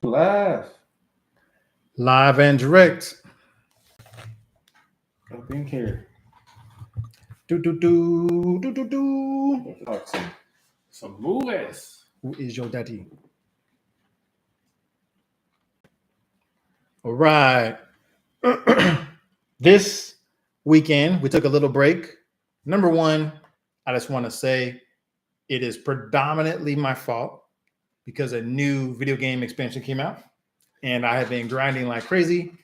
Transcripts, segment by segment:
Live. Live and direct. Up in here. Do do do do do do. Let's talk some movies. Who is your daddy? All right. This weekend we took a little break. Number one, I just want to say it is predominantly my fault because a new video game expansion came out, and I have been grinding like crazy,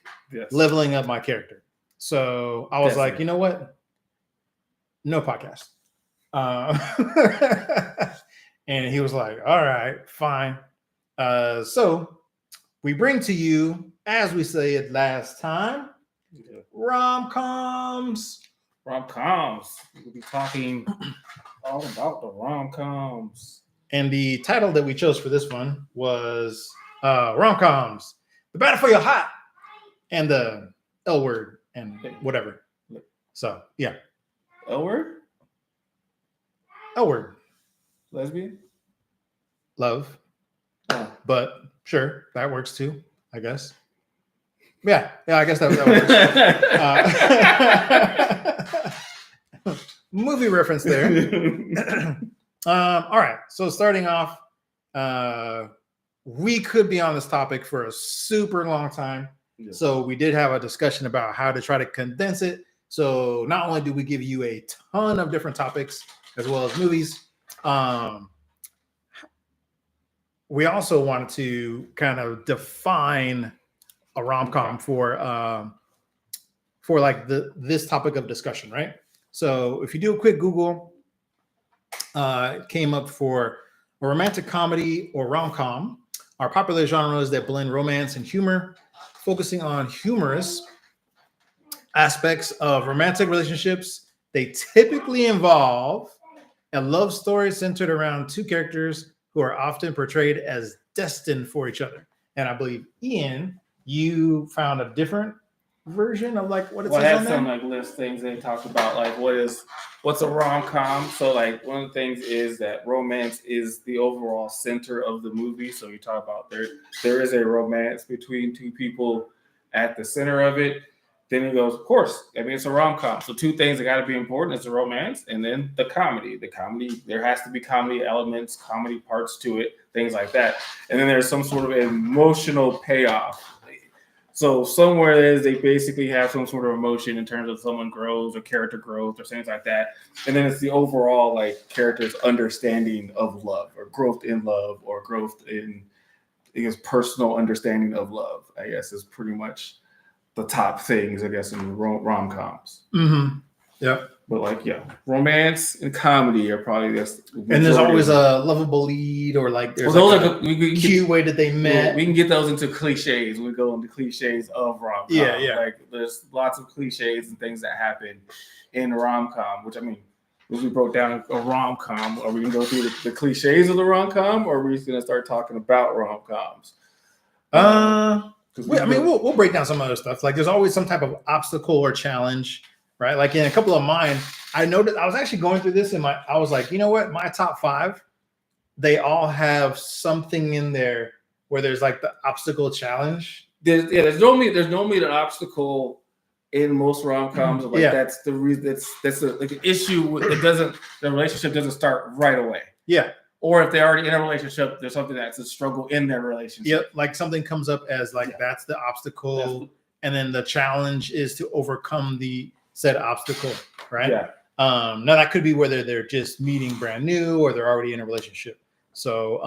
leveling up my character. So I was like, you know what? No podcast. And he was like, all right, fine. So we bring to you, as we said last time, Rom Coms. Rom Coms. We'll be talking all about the Rom Coms. And the title that we chose for this one was Rom Coms, the battle for your heart, and the L word and whatever. So, yeah. L word? L word. Lesbian? Love. Oh. But sure, that works too, I guess. Yeah, I guess that works. Movie reference there. All right, so starting off, we could be on this topic for a super long time. Yeah. So we did have a discussion about how to try to condense it. So not only do we give you a ton of different topics as well as movies, we also wanted to kind of define a rom-com for like this topic of discussion, right? So if you do a quick Google, it came up for a romantic comedy or rom-com are popular genres that blend romance and humor, focusing on humorous aspects of romantic relationships. They typically involve a love story centered around two characters who are often portrayed as destined for each other. And I believe, Ian, you found a different version of like what it says on there? Well, I had some like list things they talked about, like what's a rom-com. So like one of the things is that romance is the overall center of the movie. So you talk about there is a romance between two people at the center of it. Then it goes, of course, I mean, it's a rom-com. So two things that got to be important. It's a romance and then the comedy. The comedy, there has to be comedy elements, comedy parts to it, things like that. And then there's some sort of emotional payoff. So somewhere is they basically have some sort of emotion in terms of someone grows or character growth or things like that. And then it's the overall like character's understanding of love or growth in love or growth in, I guess, personal understanding of love, I guess, is pretty much the top things, I guess, in rom-coms. Mm-hmm. Yep. But like, yeah, romance and comedy are probably this. And there's always a lovable lead or like there's cute way that they met. We can get those into cliches. We go into cliches of rom-com. Yeah. Like there's lots of cliches and things that happen in rom-com, which I mean, if we broke down a rom-com, are we going to go through the cliches of the rom-com or are we just going to start talking about rom-coms? We'll break down some other stuff. Like there's always some type of obstacle or challenge, right? Like in a couple of mine, I noticed I was actually going through this I was like, you know what? My top 5, they all have something in there where there's like the obstacle challenge. There's normally an obstacle in most rom-coms. Like that's the reason. That's like an issue. The relationship doesn't start right away. Yeah. Or if they're already in a relationship, there's something that's a struggle in their relationship. Yep, like something comes up as like that's the obstacle, and then the challenge is to overcome the said obstacle, right? Yeah. Now that could be whether they're just meeting brand new or they're already in a relationship. So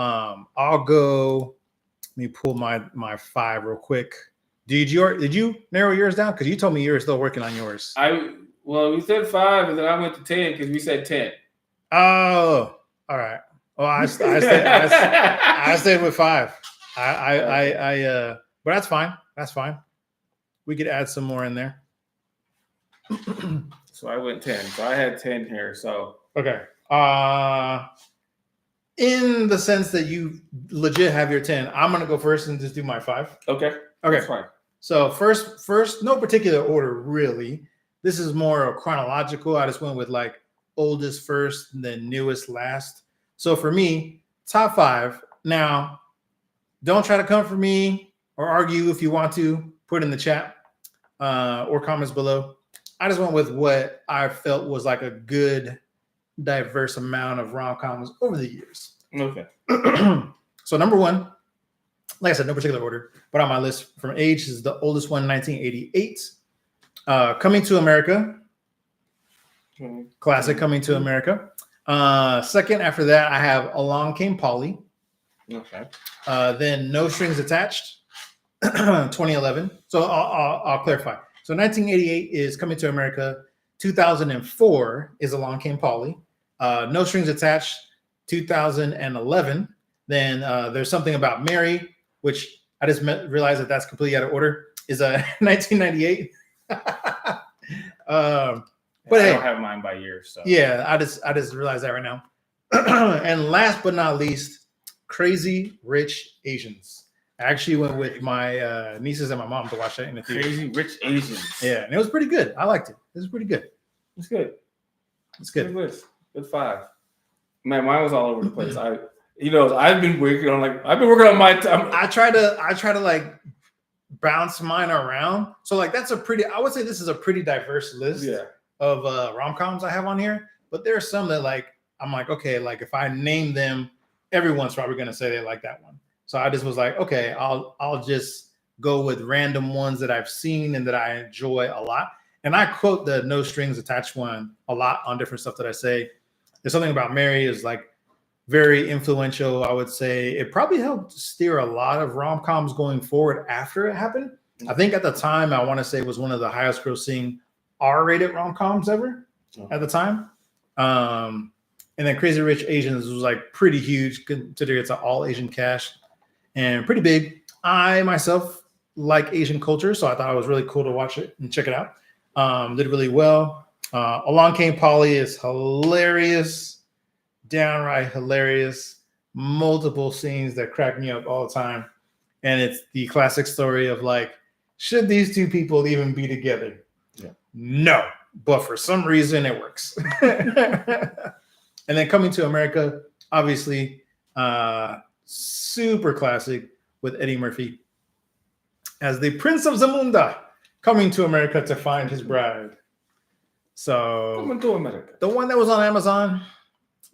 I'll go. Let me pull my 5 real quick. Did you narrow yours down? Because you told me you were still working on yours. We said 5, and then I went to 10 because we said 10. Oh, all right. Well, I stayed with 5. But that's fine. That's fine. We could add some more in there. So I went 10. So I had 10 here. So okay. In the sense that you legit have your 10, I'm gonna go first and just do my 5. Okay. That's fine. So first, no particular order really. This is more chronological. I just went with like oldest first and then newest last. So for me, top 5. Now, Don't try to come for me or argue if you want to. Put in the chat or comments below. I just went with what I felt was like a good, diverse amount of rom-coms over the years. Okay. So number one, like I said, no particular order, but on my list from age is the oldest one, 1988. Coming to America. Classic Coming to America. Second after that, I have Along Came Polly. Okay. Then No Strings Attached, 2011. So I'll clarify. So 1988 is Coming to America. 2004 is Along Came Polly. No Strings Attached, 2011. Then There's Something About Mary, which I just realized that that's completely out of order, is 1998. But I hey, don't have mine by year, so yeah, I just realized that right now. And last but not least, Crazy Rich Asians. I actually went with my nieces and my mom to watch that in the theater. Crazy Rich Asians. Yeah, and it was pretty good. I liked it. It was pretty good. It's good. It's good. Good list. Good five. Man, mine was all over the place. I've been working on my time. I try to like bounce mine around. So like I would say this is a pretty diverse list of rom-coms I have on here. But there are some that like I'm like, okay, like if I name them, everyone's probably gonna say they like that one. So I just was like, okay, I'll just go with random ones that I've seen and that I enjoy a lot. And I quote the No Strings Attached one a lot on different stuff that I say. There's Something About Mary is like very influential. I would say it probably helped steer a lot of rom-coms going forward after it happened. I think at the time, I want to say it was one of the highest grossing R-rated rom-coms ever at the time. And then Crazy Rich Asians was like pretty huge, considering it's an all Asian cast and pretty big. I myself like Asian culture, so I thought it was really cool to watch it and check it out. Did really well. Along Came Polly is hilarious, downright hilarious. Multiple scenes that crack me up all the time. And it's the classic story of like, should these two people even be together? Yeah. No, but for some reason it works. And then Coming to America, obviously, super classic with Eddie Murphy as the Prince of Zamunda coming to America to find his bride. So Coming to America. The one that was on Amazon,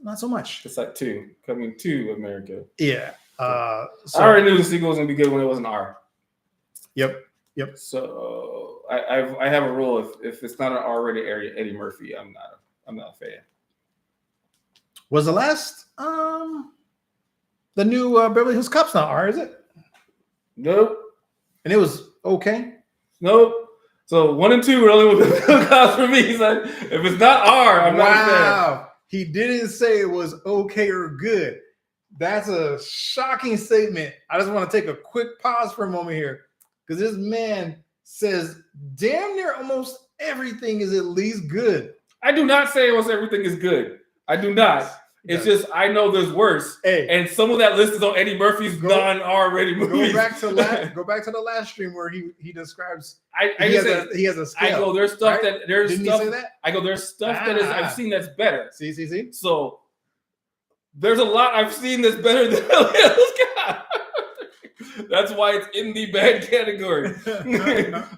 not so much. It's like two Coming to America. Yeah. I already knew the sequel was gonna be good when it was an R. Yep. So I have a rule: if it's not an R-rated Eddie Murphy, I'm not a fan. Was the last the new Beverly Hills Cop's not R, is it? Nope. And it was okay. Nope. So 1 and 2 are only with the cops for me. So if it's not R, I'm not a fan. He didn't say it was okay or good. That's a shocking statement. I just want to take a quick pause for a moment here because this man says damn near almost everything is at least good. I do not say almost everything is good. I do not. It's just I know there's worse. Hey, and some of that list is on Eddie Murphy's non-R-rated movies. Go back to the last stream where he describes. He has a scale. I go there's stuff right? that there's Didn't stuff. he say that? I go there's stuff that is I've seen that's better. See. So there's a lot I've seen that's better than Hills Cop. That's why it's in the bad category.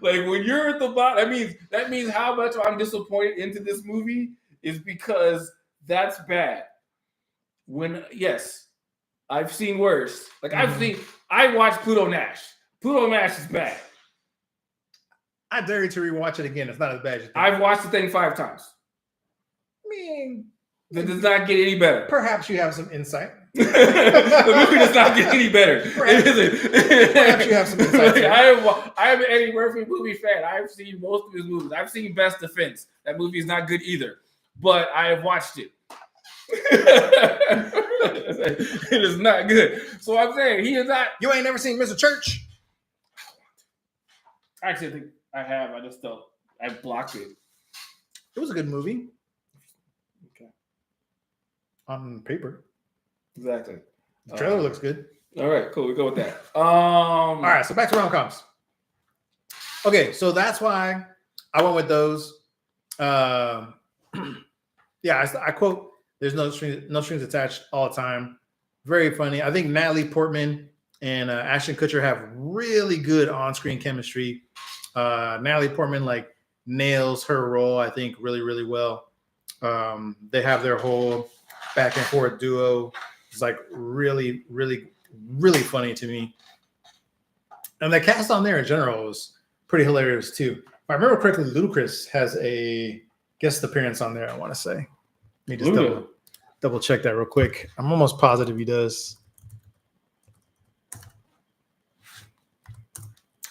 Like when you're at the bottom, that means how much I'm disappointed into this movie is because that's bad. Yes, I've seen worse. Like I watched Pluto Nash. Pluto Nash is bad. I dare you to rewatch it again. It's not as bad as you think. I've watched the thing 5 times. I mean, that does not get any better. Perhaps you have some insight. The movie does not get any better. Perhaps you have some insight. I am an Eddie Murphy movie fan. I've seen most of his movies. I've seen Best Defense. That movie is not good either, but I have watched it. It is not good. So I'm saying he is not. You ain't never seen Mr. Church? Actually, I think I have. I just don't. I blocked it. It was a good movie. Okay. On paper. Exactly. The trailer looks good. All right, cool. We go with that. All right, so back to rom-coms. Okay, so that's why I went with those. Yeah, I quote, "There's no strings attached all the time." Very funny. I think Natalie Portman and Ashton Kutcher have really good on-screen chemistry. Natalie Portman like nails her role, I think, really, really well. They have their whole back and forth duo. It's like really, really, really funny to me. And the cast on there in general was pretty hilarious too. If I remember correctly, Ludacris has a guest appearance on there, I want to say. Let me just double check that real quick. I'm almost positive he does.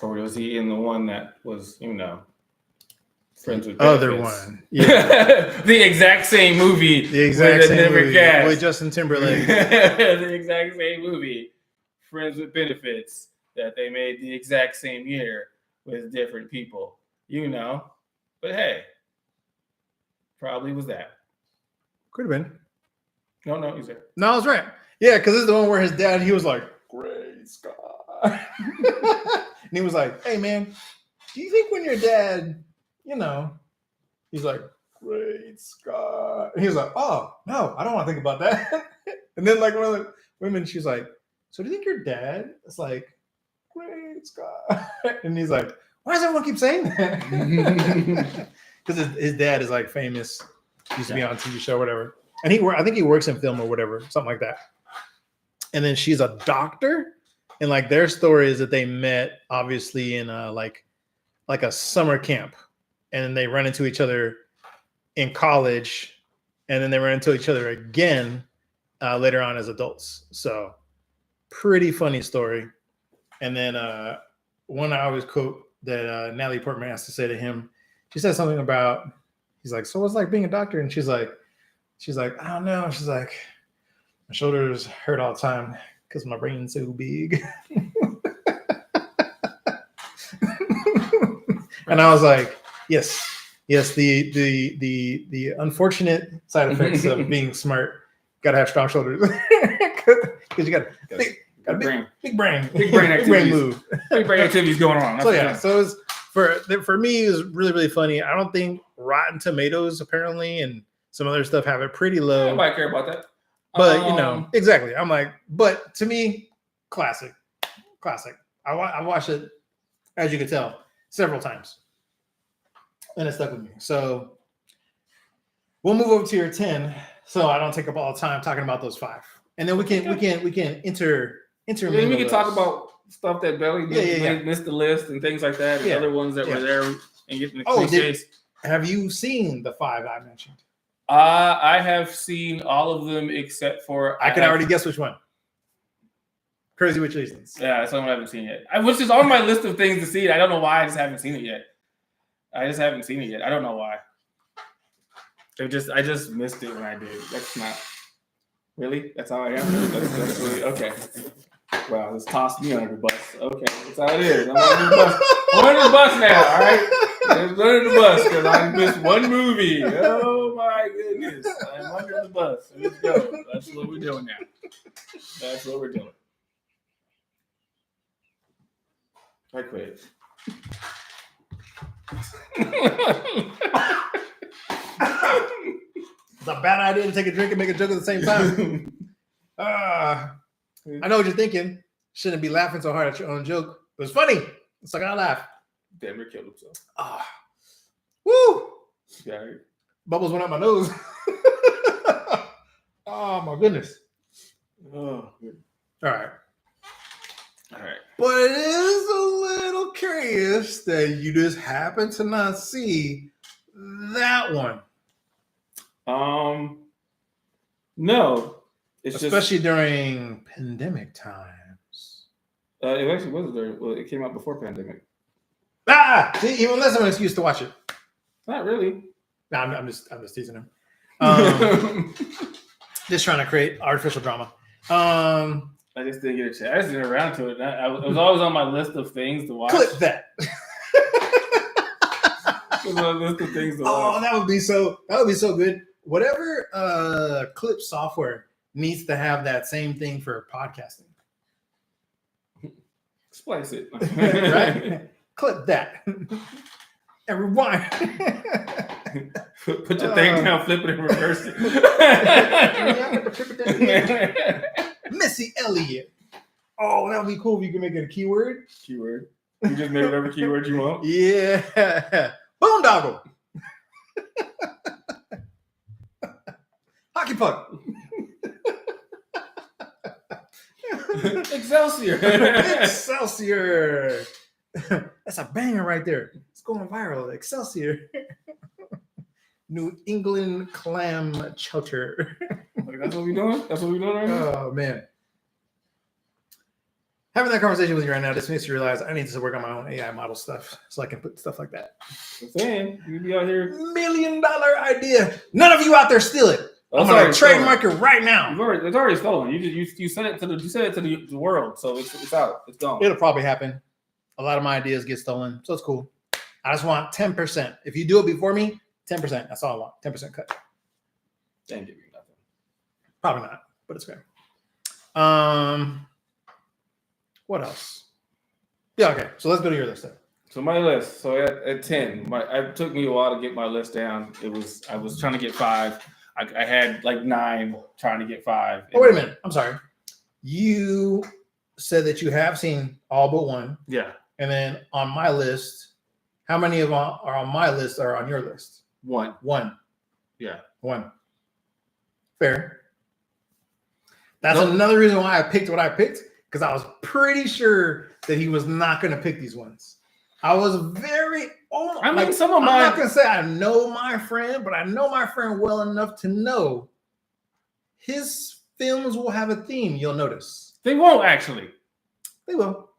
Or was he in the one that was, Friends with Other Benefits? one. Yeah. The exact same movie. The exact same movie cast. with Justin Timberlake. The exact same movie. Friends with Benefits that they made the exact same year with different people. But hey, probably was that. Could have been. No, he's there. No, I was right. Yeah, because this is the one where his dad, he was like, "Great Scott." And he was like, "Hey, man, do you think when your dad, he's like, Great Scott." And he was like, "Oh, no, I don't want to think about that." And then like one of the women, she's like, "So do you think your dad is like, Great Scott?" And he's like, "Why does everyone keep saying that?" Because his dad is like famous. He used to be on a TV show or whatever. And I think he works in film or whatever, something like that. And then she's a doctor. And like their story is that they met obviously in like a summer camp. And then they run into each other in college. And then they run into each other again later on as adults. So pretty funny story. And then one I always quote that Natalie Portman has to say to him, she said something about, he's like, "So what's it like being a doctor?" And she's like, "I don't know." She's like, "My shoulders hurt all the time because my brain's so big." And I was like, yes, the unfortunate side effects of being smart. Gotta have strong shoulders because you got big brain Activities. Big brain activities going on. So yeah, so it's for me, it was really, really funny. I don't think Rotten Tomatoes apparently and some other stuff have it pretty low. Nobody care about that. But exactly. I'm like, but to me, classic. I watched it, as you can tell, several times, and it stuck with me. So we'll move over to your 10, so I don't take up all the time talking about those 5, and then we can intermingle. Then we can talk about stuff that Belly missed the list and things like that, and other ones that were there and getting the cliches. Have you seen the 5 I mentioned? I have seen all of them except for I can already guess which one. Crazy Rich Asians. Yeah, that's one I haven't seen yet. Which is on my list of things to see. I don't know why. I just haven't seen it yet. I don't know why. I just missed it when I did. That's not really. That's how I am. That's really okay. Wow, this tossed me under the bus. Okay, that's how it is. I'm under the bus. I'm under the bus now. All right, I'm under the bus because I missed one movie. Oh my goodness, I'm under the bus. Let's go. That's what we're doing now. That's what we're doing. I quit. It's a bad idea to take a drink and make a joke at the same time. I know what you're thinking. Shouldn't be laughing so hard at your own joke. It was funny. It's like I laugh. Denver killed himself. Woo! Yeah. Bubbles went out my nose. Oh my goodness. Oh, good. All right. All right. But it is a little curious that you just happen to not see that one. No. It's especially during pandemic times. It actually was there. Well, it came out before pandemic. See, even less of an excuse to watch it. Not really. No, I'm just teasing him. Just trying to create artificial drama. I just didn't get a chance. I just didn't get around to it. It was always on my list of things to watch. Clip that. It was on my list of things to watch. Oh, that would be so good. Whatever clip software needs to have that same thing for podcasting. Splice it. Right? Clip that. And rewind. Put your thing down, flip it, and reverse it. Missy Elliott. Oh, that would be cool if you can make it a keyword. Keyword. You just make whatever keyword you want. Yeah. Boondoggle. Hockey puck. Excelsior. Excelsior. That's a banger right there. It's going viral. Excelsior. New England clam chowder. Like, that's what we doing? That's what we doing right now? Oh, man. Having that conversation with you right now just makes you realize I need to work on my own AI model stuff so I can put stuff like that. I'm saying, you be out here. $1 million idea. None of you out there steal it. Oh, I'm going to trademark it right now. It's already stolen. You sent it to the world, so it's out. It's gone. It'll probably happen. A lot of my ideas get stolen, so it's cool. I just want 10%. If you do it before me, 10%. That's all I want. 10% cut. They ain't give you nothing. Probably not, but it's fair. What else? Yeah, okay. So let's go to your list then. So my list. So at 10, it took me a while to get my list down. I was trying to get 5. I had like 9 trying to get 5. Oh, wait a minute. I'm sorry. You said that you have seen all but one. Yeah. And then on my list, how many of them are on my list are on your list? 1. One. Yeah. 1. Fair. That's another reason why I picked what I picked, because I was pretty sure that he was not going to pick these ones. I was very... I'm not going to say I know my friend, but I know my friend well enough to know his films will have a theme, you'll notice. They won't, actually. They will.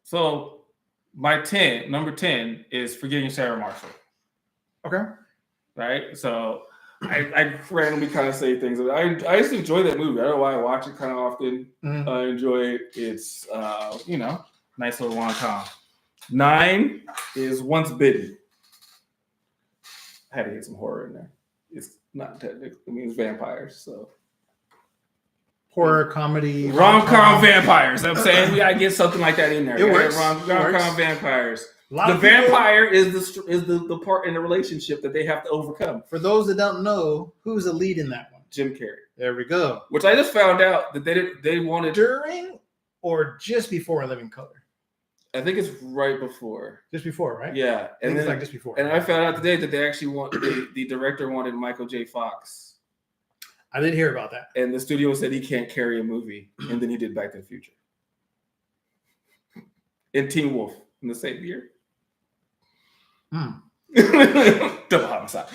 So my number 10 is Forgetting Sarah Marshall. Okay. Right? So I randomly kind of say things. I just enjoy that movie. I don't know why I watch it kind of often. Mm-hmm. I enjoy it. It's, nice little Rom Com. 9 is Once Bitten. I had to get some horror in there. It's not technically, it's vampires. So horror, comedy, Rom Com vampires. I'm saying we gotta get something like that in there. It works. Rom Com vampires. The of vampire is the part in the relationship that they have to overcome. For those that don't know, who's the lead in that one? Jim Carrey. There we go. Which I just found out that they wanted during or just before Living Color. I think it's right before. Just before, right? Yeah, and it's like just before. And I found out today that they actually the director wanted Michael J. Fox. I did hear about that. And the studio said he can't carry a movie, and then he did Back to the Future. And Teen Wolf in the same year. Double homicide.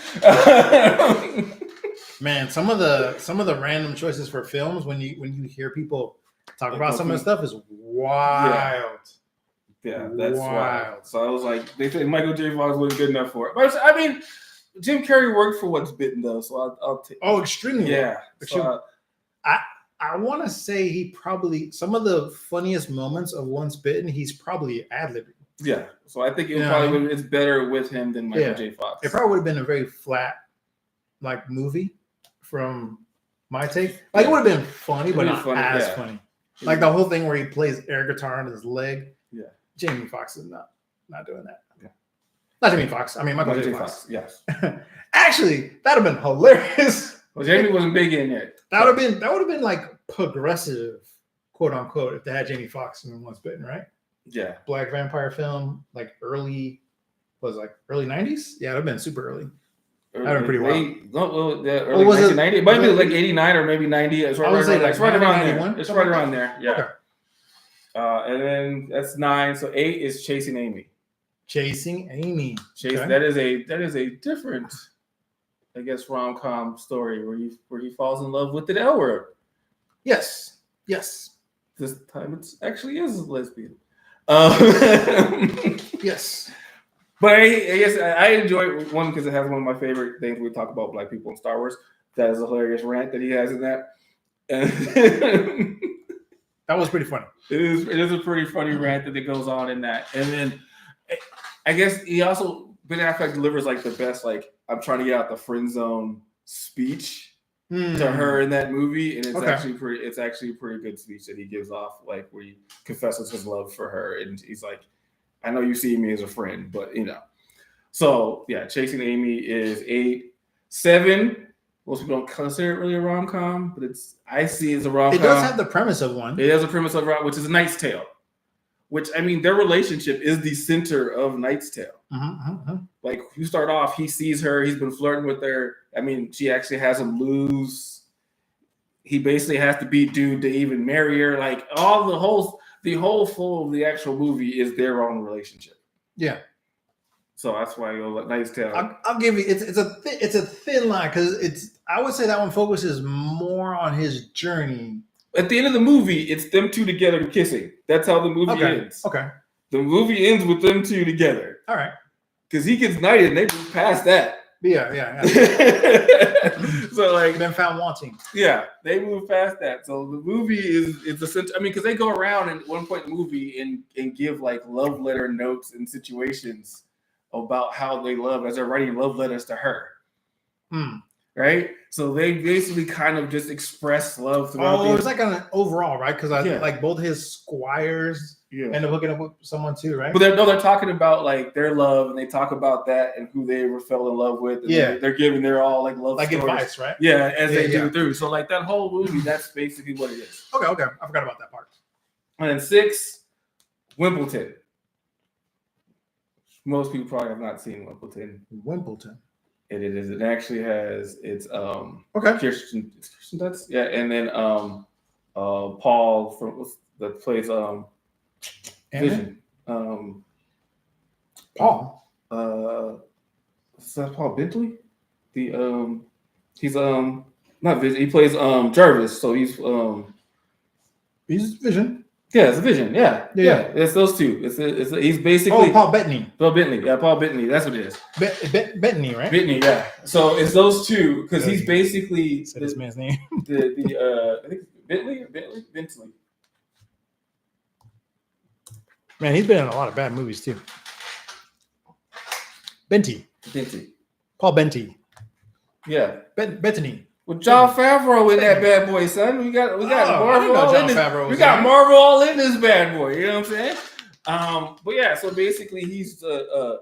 Man, some of the random choices for films when you hear people talk about some of the stuff is wild. Yeah, that's wild. So I was like, they said Michael J. Fox wasn't good enough for it. But I mean, Jim Carrey worked for What's Bitten though, so I'll take. Oh, extremely. Yeah. So I want to say he probably some of the funniest moments of Once Bitten, he's probably ad-libbing. Yeah. So I think it's better with him than Michael J. Fox. It probably would have been a very flat like movie from my take. Like it would have been funny, but not as funny. Like the whole thing where he plays air guitar on his leg. Yeah. Jamie Foxx is not doing that. Yeah. Not Jamie Foxx. I mean Michael J. Fox. Yes. Actually, that'd have been hilarious. Well, Jamie wasn't big in it. That would have been like progressive, quote unquote, if they had Jamie Foxx in Once Bitten, right? Yeah. Black vampire film, like early 90s? Yeah, it'd have been super early. That'd have been pretty wild. Early 1990. It might be like 89 or maybe 90. It's right around there. It's right around there. Yeah. Okay. And then that's 9. So 8 is Chasing Amy. Chasing Amy. Okay. That is a different, I guess, rom-com story where he falls in love with the L word. Yes. This time it actually is lesbian. Yes. But I guess I enjoy one because it has one of my favorite things we talk about Black people in Star Wars. That is a hilarious rant that he has in that. That was pretty funny. It is a pretty funny rant that goes on in that. And then I guess he also Ben Affleck delivers like the best, like, I'm trying to get out the friend zone speech to her in that movie. And it's actually a pretty good speech that he gives off, like where he confesses his love for her. And he's like, I know you see me as a friend, but So yeah, Chasing Amy is 8. 7 Most people don't consider it really a rom com, but I see it as a rom com. It does have the premise of one. It has a premise of which is a Knight's Tale. Which I mean, their relationship is the center of Knight's Tale. Like you start off, he sees her, he's been flirting with her. I mean, she actually has him lose. He basically has to beat dude to even marry her. Like all the whole flow of the actual movie is their own relationship. Yeah. So that's why you'll let Knight's Tale. I'll give you it's a thin line because I would say that one focuses more on his journey. At the end of the movie, it's them two together kissing. That's how the movie ends. Okay. The movie ends with them two together. All right. Because he gets knighted and they move past that. Yeah. So like been found wanting. Yeah, they move past that. So the movie is a sense. I mean, because they go around at one point in the movie and give like love letter notes and situations about how they love as they're writing love letters to her. Right? So they basically kind of just express love throughout. It's like an overall, right? Because like both his squires end up hooking up with someone too, right? But they're talking about like their love, and they talk about that and who they ever fell in love with. And they're giving their all like love like stories. Advice, right? Yeah, as they do through. So like that whole movie, that's basically what it is. Okay. I forgot about that part. And then 6, Wimbledon. Most people probably have not seen Wimbledon. It is. It actually has. It's Kirsten Dunst. Yeah, and then Paul that plays Vision. Paul. Is that Paul Bentley? He's not Vision. He plays Jarvis. So he's Vision. Yeah, it's a Vision. Yeah. It's those two. He's basically Paul Bettany. Paul Bentley. Yeah, Paul Bentley. That's what it is. Bettany, right? Bettany. Yeah. So it's those two because he's basically this man's name. I think Bentley. Man, he's been in a lot of bad movies too. Benty. Paul Benty. Yeah. Bettany. With Jon Favreau in that bad boy, son. We got Marvel all in this. We got Marvel all in this bad boy. You know what I'm saying? But yeah, so basically he's a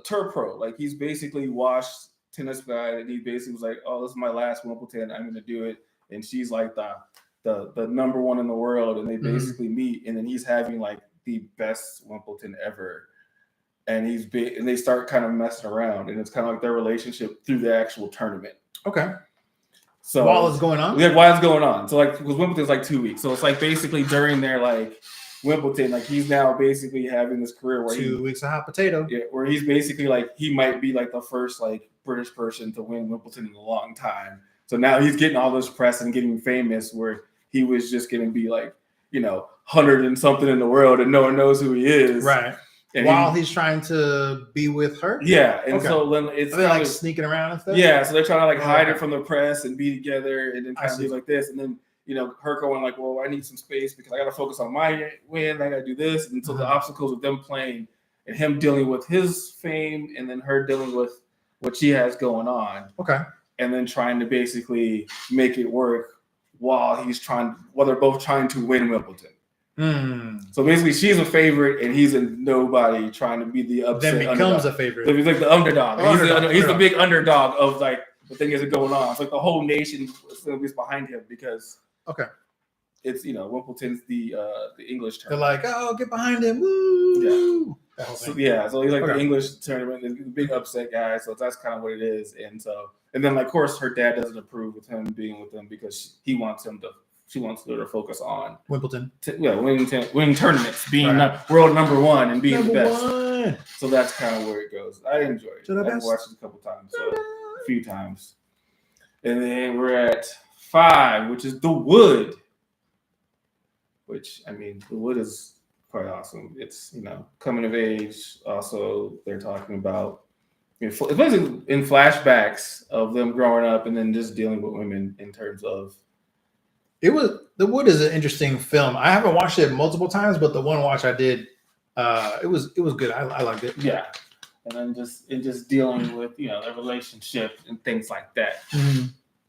tour pro. Like he's basically washed tennis guy, and he basically was like, "Oh, this is my last Wimbledon. I'm gonna do it." And she's like the number one in the world, and they basically meet, and then he's having like the best Wimbledon ever. And and they start kind of messing around, and it's kind of like their relationship through the actual tournament. Okay. So while it's going on? Yeah, while it's going on. So like because Wimbledon's like 2 weeks. So it's like basically during their like Wimbledon, like he's now basically having this career where 2 weeks of hot potato. Yeah, where he's basically like he might be like the first like British person to win Wimbledon in a long time. So now he's getting all this press and getting famous where he was just gonna be like, 100 and something in the world and no one knows who he is. Right. And while he's trying to be with her? Yeah. And so then it's kind of like sneaking around and stuff? Yeah. So they're trying to like hide it from the press and be together and then kind of be like this. And then, her going like, well, I need some space because I got to focus on my win. I got to do this. And so the obstacles of them playing and him dealing with his fame and then her dealing with what she has going on. Okay. And then trying to basically make it work while they're both trying to win Wimbledon. So basically, she's a favorite, and he's a nobody trying to be the upset. Then becomes a favorite. So he's like the underdog. He's the big underdog of like the thing isn't going on. It's like the whole nation is behind him because it's Wimbledon's the English tournament. They're like, oh, get behind him, woo! Yeah. So he's like the English tournament, the big upset guy. So that's kind of what it is, and then like, of course her dad doesn't approve of him being with them because he wants him to. She wants her to focus on Wimbledon. Winning tournaments, being world number one and being the best. One. So that's kind of where it goes. I enjoy it. I've watched it a couple times, a few times. And then we're at 5, which is The Wood. Which, I mean, The Wood is quite awesome. It's, coming of age. Also, they're talking about, it's basically in flashbacks of them growing up and then just dealing with women in terms of The Wood is an interesting film. I haven't watched it multiple times, but the one watch I did, it was good. I liked it. Yeah, and then just dealing with their relationship and things like that.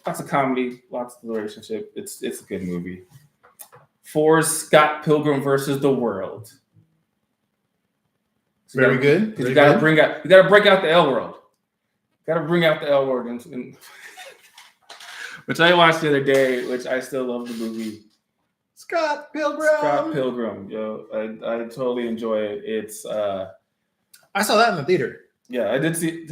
Lots of comedy, lots of relationship. It's a good movie. 4, Scott Pilgrim versus the World. So Very good. You got to break out the L world. Gotta bring out the L word, which I watched the other day, which I still love the movie. Scott Pilgrim. Scott Pilgrim, yo, I totally enjoy it. It's I saw that in the theater. yeah, I did see.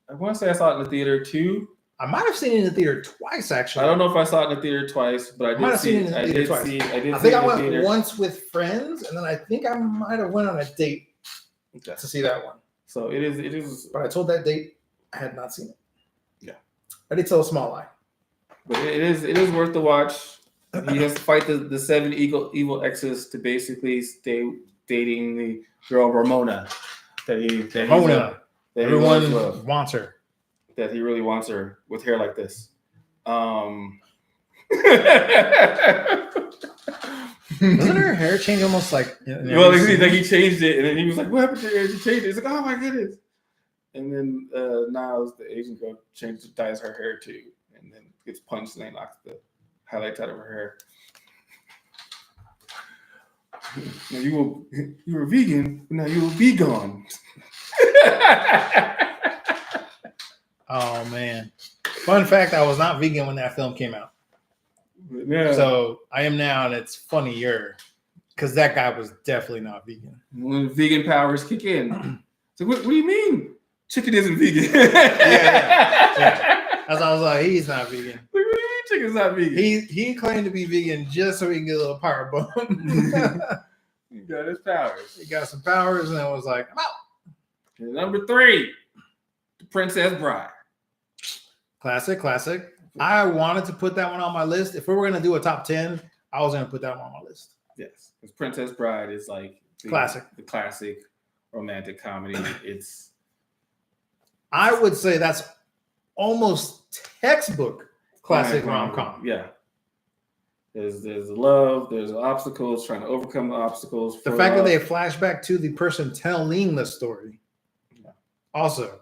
I want to say I saw it in the theater too. I might have seen it in the theater twice, actually. I don't know if I saw it in the theater twice, but I did see it. I did see. I think I went once with friends, and then I think I might have went on a date to see that one. So it is. But I told that date I had not seen it. Yeah, I did tell a small lie. But it is worth the watch. He has to fight the 7 evil exes to basically stay dating the girl Ramona. Everyone wants her. That he really wants her with hair like this. Doesn't her hair change almost like? Well, like he changed it, and then he was like, "What happened to your hair? He changed it." He's like, "Oh my goodness!" And then Niles, the Asian girl, dyes her hair too, and then gets punched and they knocks the highlights out of her hair. Now you were vegan, now you will be gone. Oh man! Fun fact: I was not vegan when that film came out. Yeah. So I am now, and it's funnier because that guy was definitely not vegan. When vegan powers kick in, so what do you mean? Chicken isn't vegan. Yeah. As I was like, he's not vegan. What do you mean chicken's not vegan? He claimed to be vegan just so he can get a little power bump. He got his powers. He got some powers, and I was like, I'm out. And number 3, The Princess Bride. Classic. I wanted to put that one on my list. If we were going to do a top 10, I was going to put that one on my list. Yes, because Princess Bride is like the classic romantic comedy. I would say that's almost textbook classic rom-com. Yeah. There's love, there's obstacles, trying to overcome the obstacles. The fact that they flash back to the person telling the story. Yeah. Also,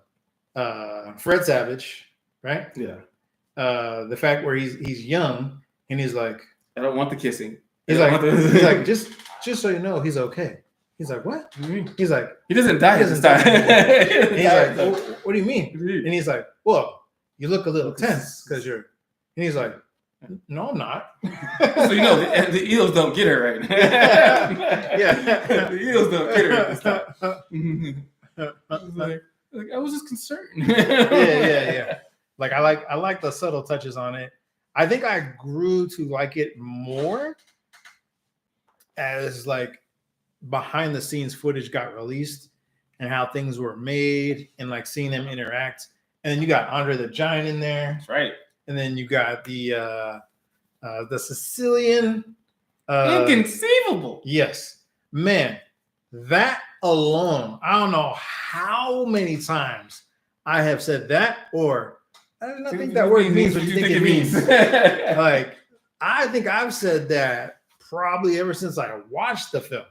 Fred Savage, right? Yeah. The fact where he's young and he's like, I don't want the kissing. He's like, just so you know, he's okay. He's like, what? He's like, he doesn't die this time. He's like, what do you mean? And he's like, well, you look a little tense because you're. And he's like, no, I'm not. So you know the eels don't get her right. Yeah, the eels don't get her this time. Like, I was just concerned. Yeah. Like I like the subtle touches on it. I think I grew to like it more as like behind the scenes footage got released and how things were made and like seeing them interact. And then you got Andre the Giant in there. That's right. And then you got the Sicilian. Inconceivable. Yes. Man, that alone, I don't know how many times I have said that, or I do not think that word means what you think it means. Like, I think I've said that probably ever since I watched the film.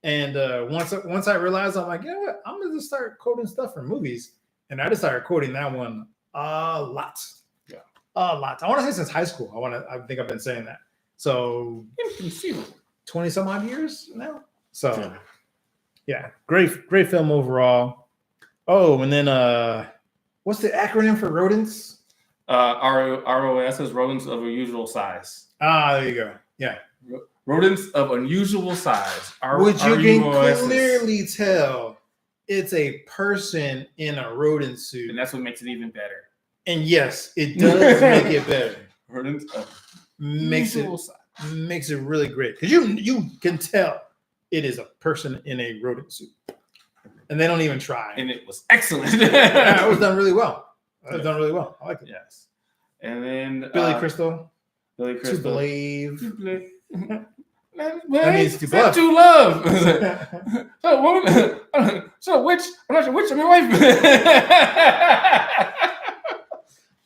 And once I realized, I'm like, you know what? I'm going to just start quoting stuff from movies. And I just started quoting that one a lot. Yeah. A lot. I want to say since high school. I think I've been saying that. So, inconceivable. 20 some odd years now. So, yeah, great film overall. Oh, and then what's the acronym for rodents? ROS is rodents of unusual size. There you go. Yeah. Rodents of unusual size. Which you can clearly tell it's a person in a rodent suit. And that's what makes it even better. And yes, it does make it better. Rodents of makes it really great. Because you can tell it is a person in a rodent suit. And they don't even try. And it was excellent. Yeah, it was done really well. I like it. Yes. And then Billy Crystal. To believe. That means to bluff. To love. So, woman. So, which? I'm not sure which of your wife.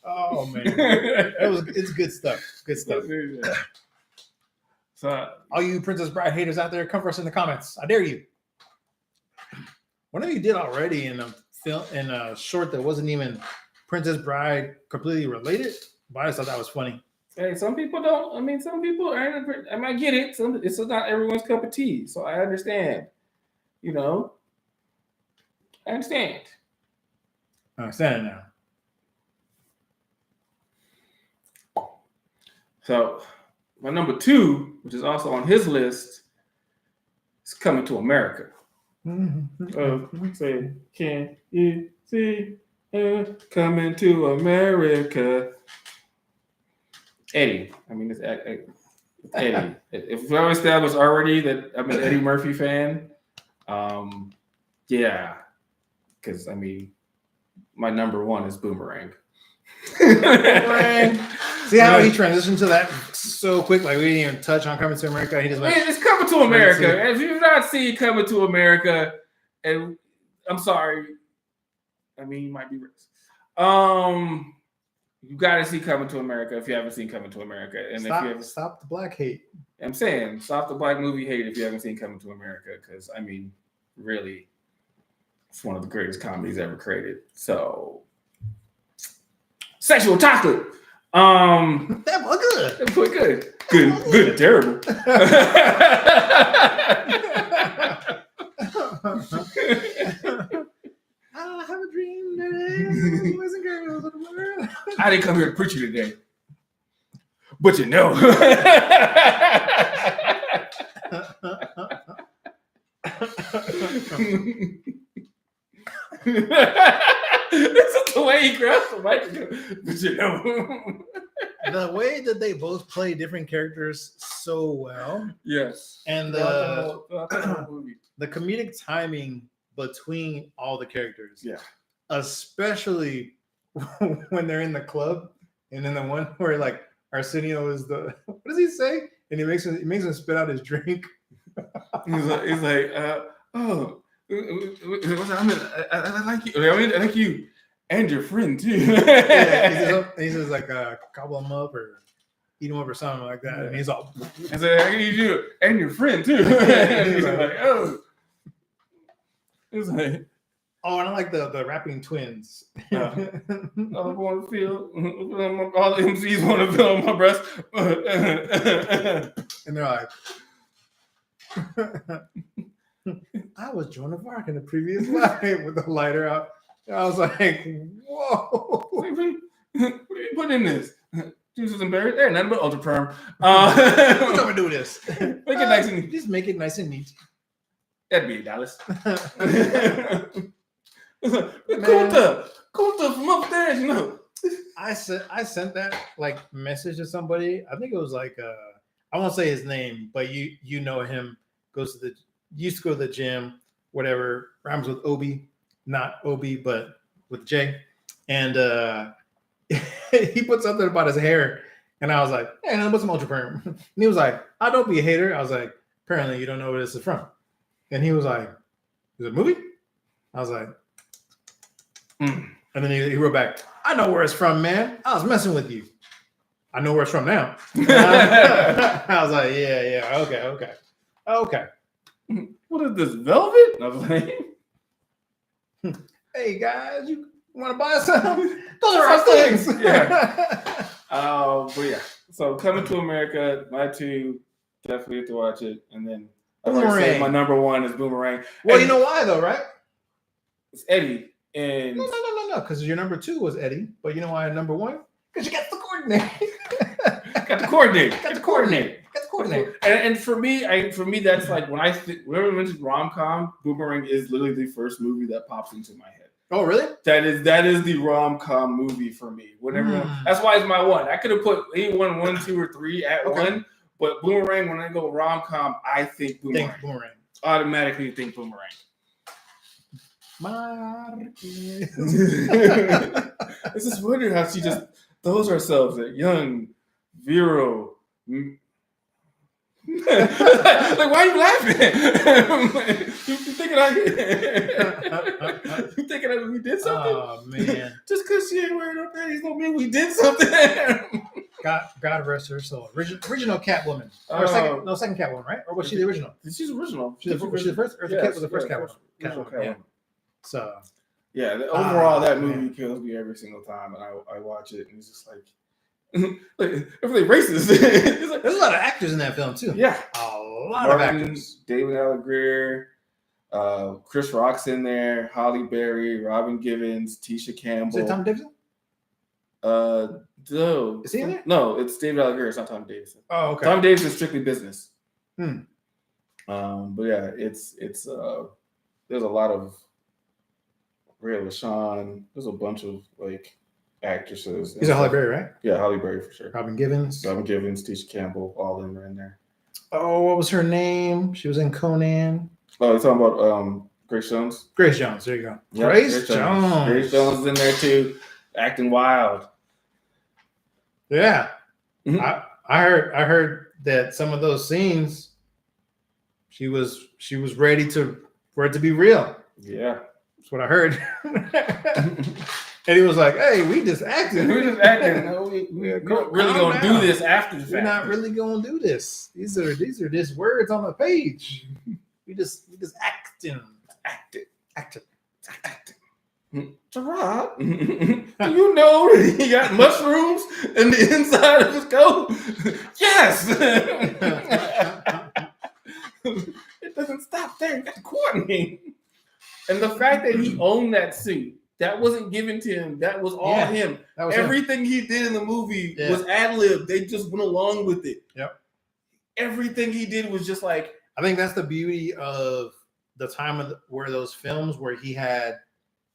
Oh man, it's good stuff. Good stuff. So, all you Princess Bride haters out there, come for us in the comments. I dare you. One of you did already in a film, in a short that wasn't even Princess Bride completely related, but I just thought that was funny. Hey, some people don't. I mean, some people aren't. I might get it. It's not everyone's cup of tea, so I understand. You know, I understand. I understand it now. So my number 2, which is also on his list, is Coming to America. Say, can you see Coming to America? Eddie. I mean, it's Eddie. If we always established already that I'm an Eddie Murphy fan, yeah, because I mean, my number 1 is Boomerang. Boomerang. See how he transitioned to that so quick? Like we didn't even touch on Coming to America. He just went. It's Coming to America. If you've not seen Coming to America, and I'm sorry, I mean you might be racist. You got to see Coming to America if you haven't seen Coming to America. And stop, if you haven't, stop the black hate. I'm saying stop the black movie hate if you haven't seen Coming to America, because I mean, really, it's one of the greatest comedies ever created. So, Sexual Chocolate. That was good. That was good. Good and terrible. I have a dream that boys and girls of the world. I didn't come here to preach you today, but you know. This is the way he grabs the mic, but you know. The way that they both play different characters so well. Yes. And the comedic timing between all the characters. Yeah. Especially when they're in the club, and then the one where like Arsenio is the, what does he say? And he makes him spit out his drink. he's like, oh, I like you. I mean, I like you and your friend too. Yeah, he says like gobble him up or eat him up or something like that. And he's all, I said, I need you and your friend too. He's like, oh. It's like, oh, and I like the rapping twins. I want to feel all the MCs want to feel on my breast. And they're like, I was Joan of Arc in the previous life with the lighter out. And I was like, whoa. What do you put in this? Juices and berries? There, nothing but ultra perm. We're gonna do this. Make it nice and just make it nice and neat. That'd be $8. Kunta from upstairs, you know. I sent that like message to somebody. I think it was like I won't say his name, but you know him. Used to go to the gym, whatever, rhymes with Obi, not Obi, but with J. And he put something about his hair, and I was like, hey, no, put some ultra perm. And he was like, oh, don't be a hater. I was like, apparently you don't know where this is from. And he was like, is it a movie? I was like, And then he wrote back, I know where it's from, man. I was messing with you. I know where it's from now. I was like, yeah, okay. What is this, velvet? I was like, hey guys, you want to buy some? Those are our things. Yeah. But yeah. So Coming to America, my 2, definitely have to watch it. And then I say my number 1 is Boomerang. Well, you know why though, right? It's Eddie. And no, because your number 2 was Eddie. But you know why number 1? Because you got the coordinate. Got the coordinate. And for me, that's like when whenever I mention Rom Com, Boomerang is literally the first movie that pops into my head. Oh, really? That is the rom com movie for me. Whenever that's why it's my 1. I could have put any 1, 2, or 3 at 1, but Boomerang. When I go rom com, I think Boomerang. Automatically think Boomerang. It's just weird how she just throws herself at young, virile. Like, why are you laughing? You thinking that we did something? Oh man! Just because she ain't wearing her panties don't mean we did something. God rest her soul. Original Catwoman. Or second Catwoman, right? Or was she the original? She's original. She's the first. Or the Cat was the first Catwoman. Yeah. So. Yeah. Overall, that movie kills me every single time, and I watch it, and it's just like. Like, everything racist. Like, there's a lot of actors in that film too. Yeah, a lot of actors. David Alan Grier, Chris Rock's in there. Halle Berry, Robin Givens, Tisha Campbell. Is it Tom Davidson? No. Is he in there? No, it's David Alighieri. It's not Tom Davidson. Oh, okay. Tom Davidson is Strictly Business. Hmm. But yeah, it's there's a lot of Ray LaShawn. There's a bunch of like actresses. He's a Halle Berry, right? Yeah, Halle Berry for sure. Robin Givens, Tisha Campbell, all of them are in there. Oh, what was her name? She was in Conan. Oh, you're talking about Grace Jones? Grace Jones. There you go. Yep, Grace Jones. Grace Jones is in there too, acting wild. Yeah. Mhm. I heard that some of those scenes she was ready for it to be real. Yeah. That's what I heard. And he was like, "Hey, we just acting. We're just acting. No, we're really gonna do this after the fact. We're not really gonna do this. These are just words on the page. We just acting. Gerard, do you know that he got mushrooms in the inside of his coat? Yes. It doesn't stop there. You got to coordinate. And the fact that he owned that suit, that wasn't given to him. That was all him. That was everything he did in the movie was ad-lib. They just went along with it. Yep. Everything he did was just like. I think that's the beauty of the time where those films where he had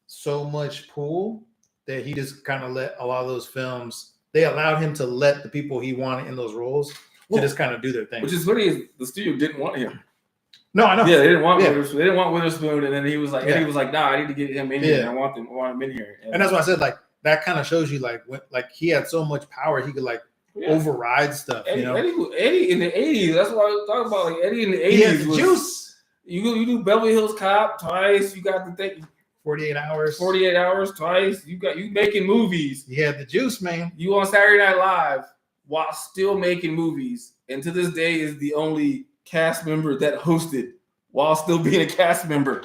so much pull that he just kind of let a lot of those films. They allowed him to let the people he wanted in those roles to just kind of do their thing. Which is funny. Is the studio didn't want him. No, I know. Yeah, they didn't want Witherspoon. They didn't want Witherspoon, and then he was like, "Nah, I need to get him in here. I want him in here." And that's why I said like that kind of shows you like he had so much power he could like override stuff. Eddie, you know, Eddie in the '80s. That's what I was talking about. Like Eddie in the '80s. He had the juice. You do Beverly Hills Cop twice. You got the thing. 48 hours. 48 hours twice. You making movies. He had the juice, man. You on Saturday Night Live while still making movies, and to this day is the only cast member that hosted while still being a cast member.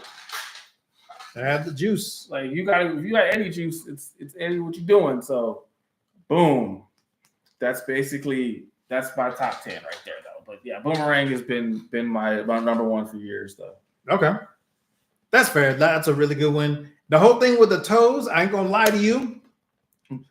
I had the juice. Like if you got Eddie juice, it's Eddie. What you doing? So, boom. That's my top 10 right there, though. But yeah, Boomerang has been my number one for years, though. Okay, that's fair. That's a really good one. The whole thing with the toes, I ain't gonna lie to you.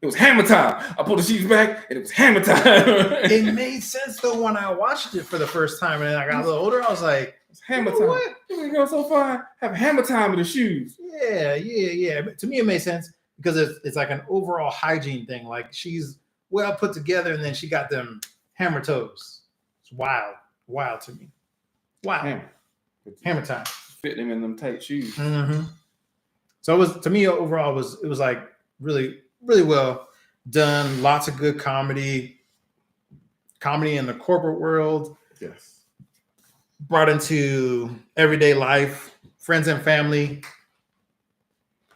It was hammer time. I pulled the sheets back, and it was hammer time. It made sense though when I watched it for the first time, and then I got a little older. I was like, "It's hammer time. What? You go so far? Have hammer time with the shoes." Yeah. But to me, it made sense because it's like an overall hygiene thing. Like she's well put together, and then she got them hammer toes. It's wild to me. Wow, hammer time. Fitting him in them tight shoes. Mm-hmm. So it was to me overall. It was like really well done. Lots of good comedy in the corporate world. Yes. Brought into everyday life, friends and family,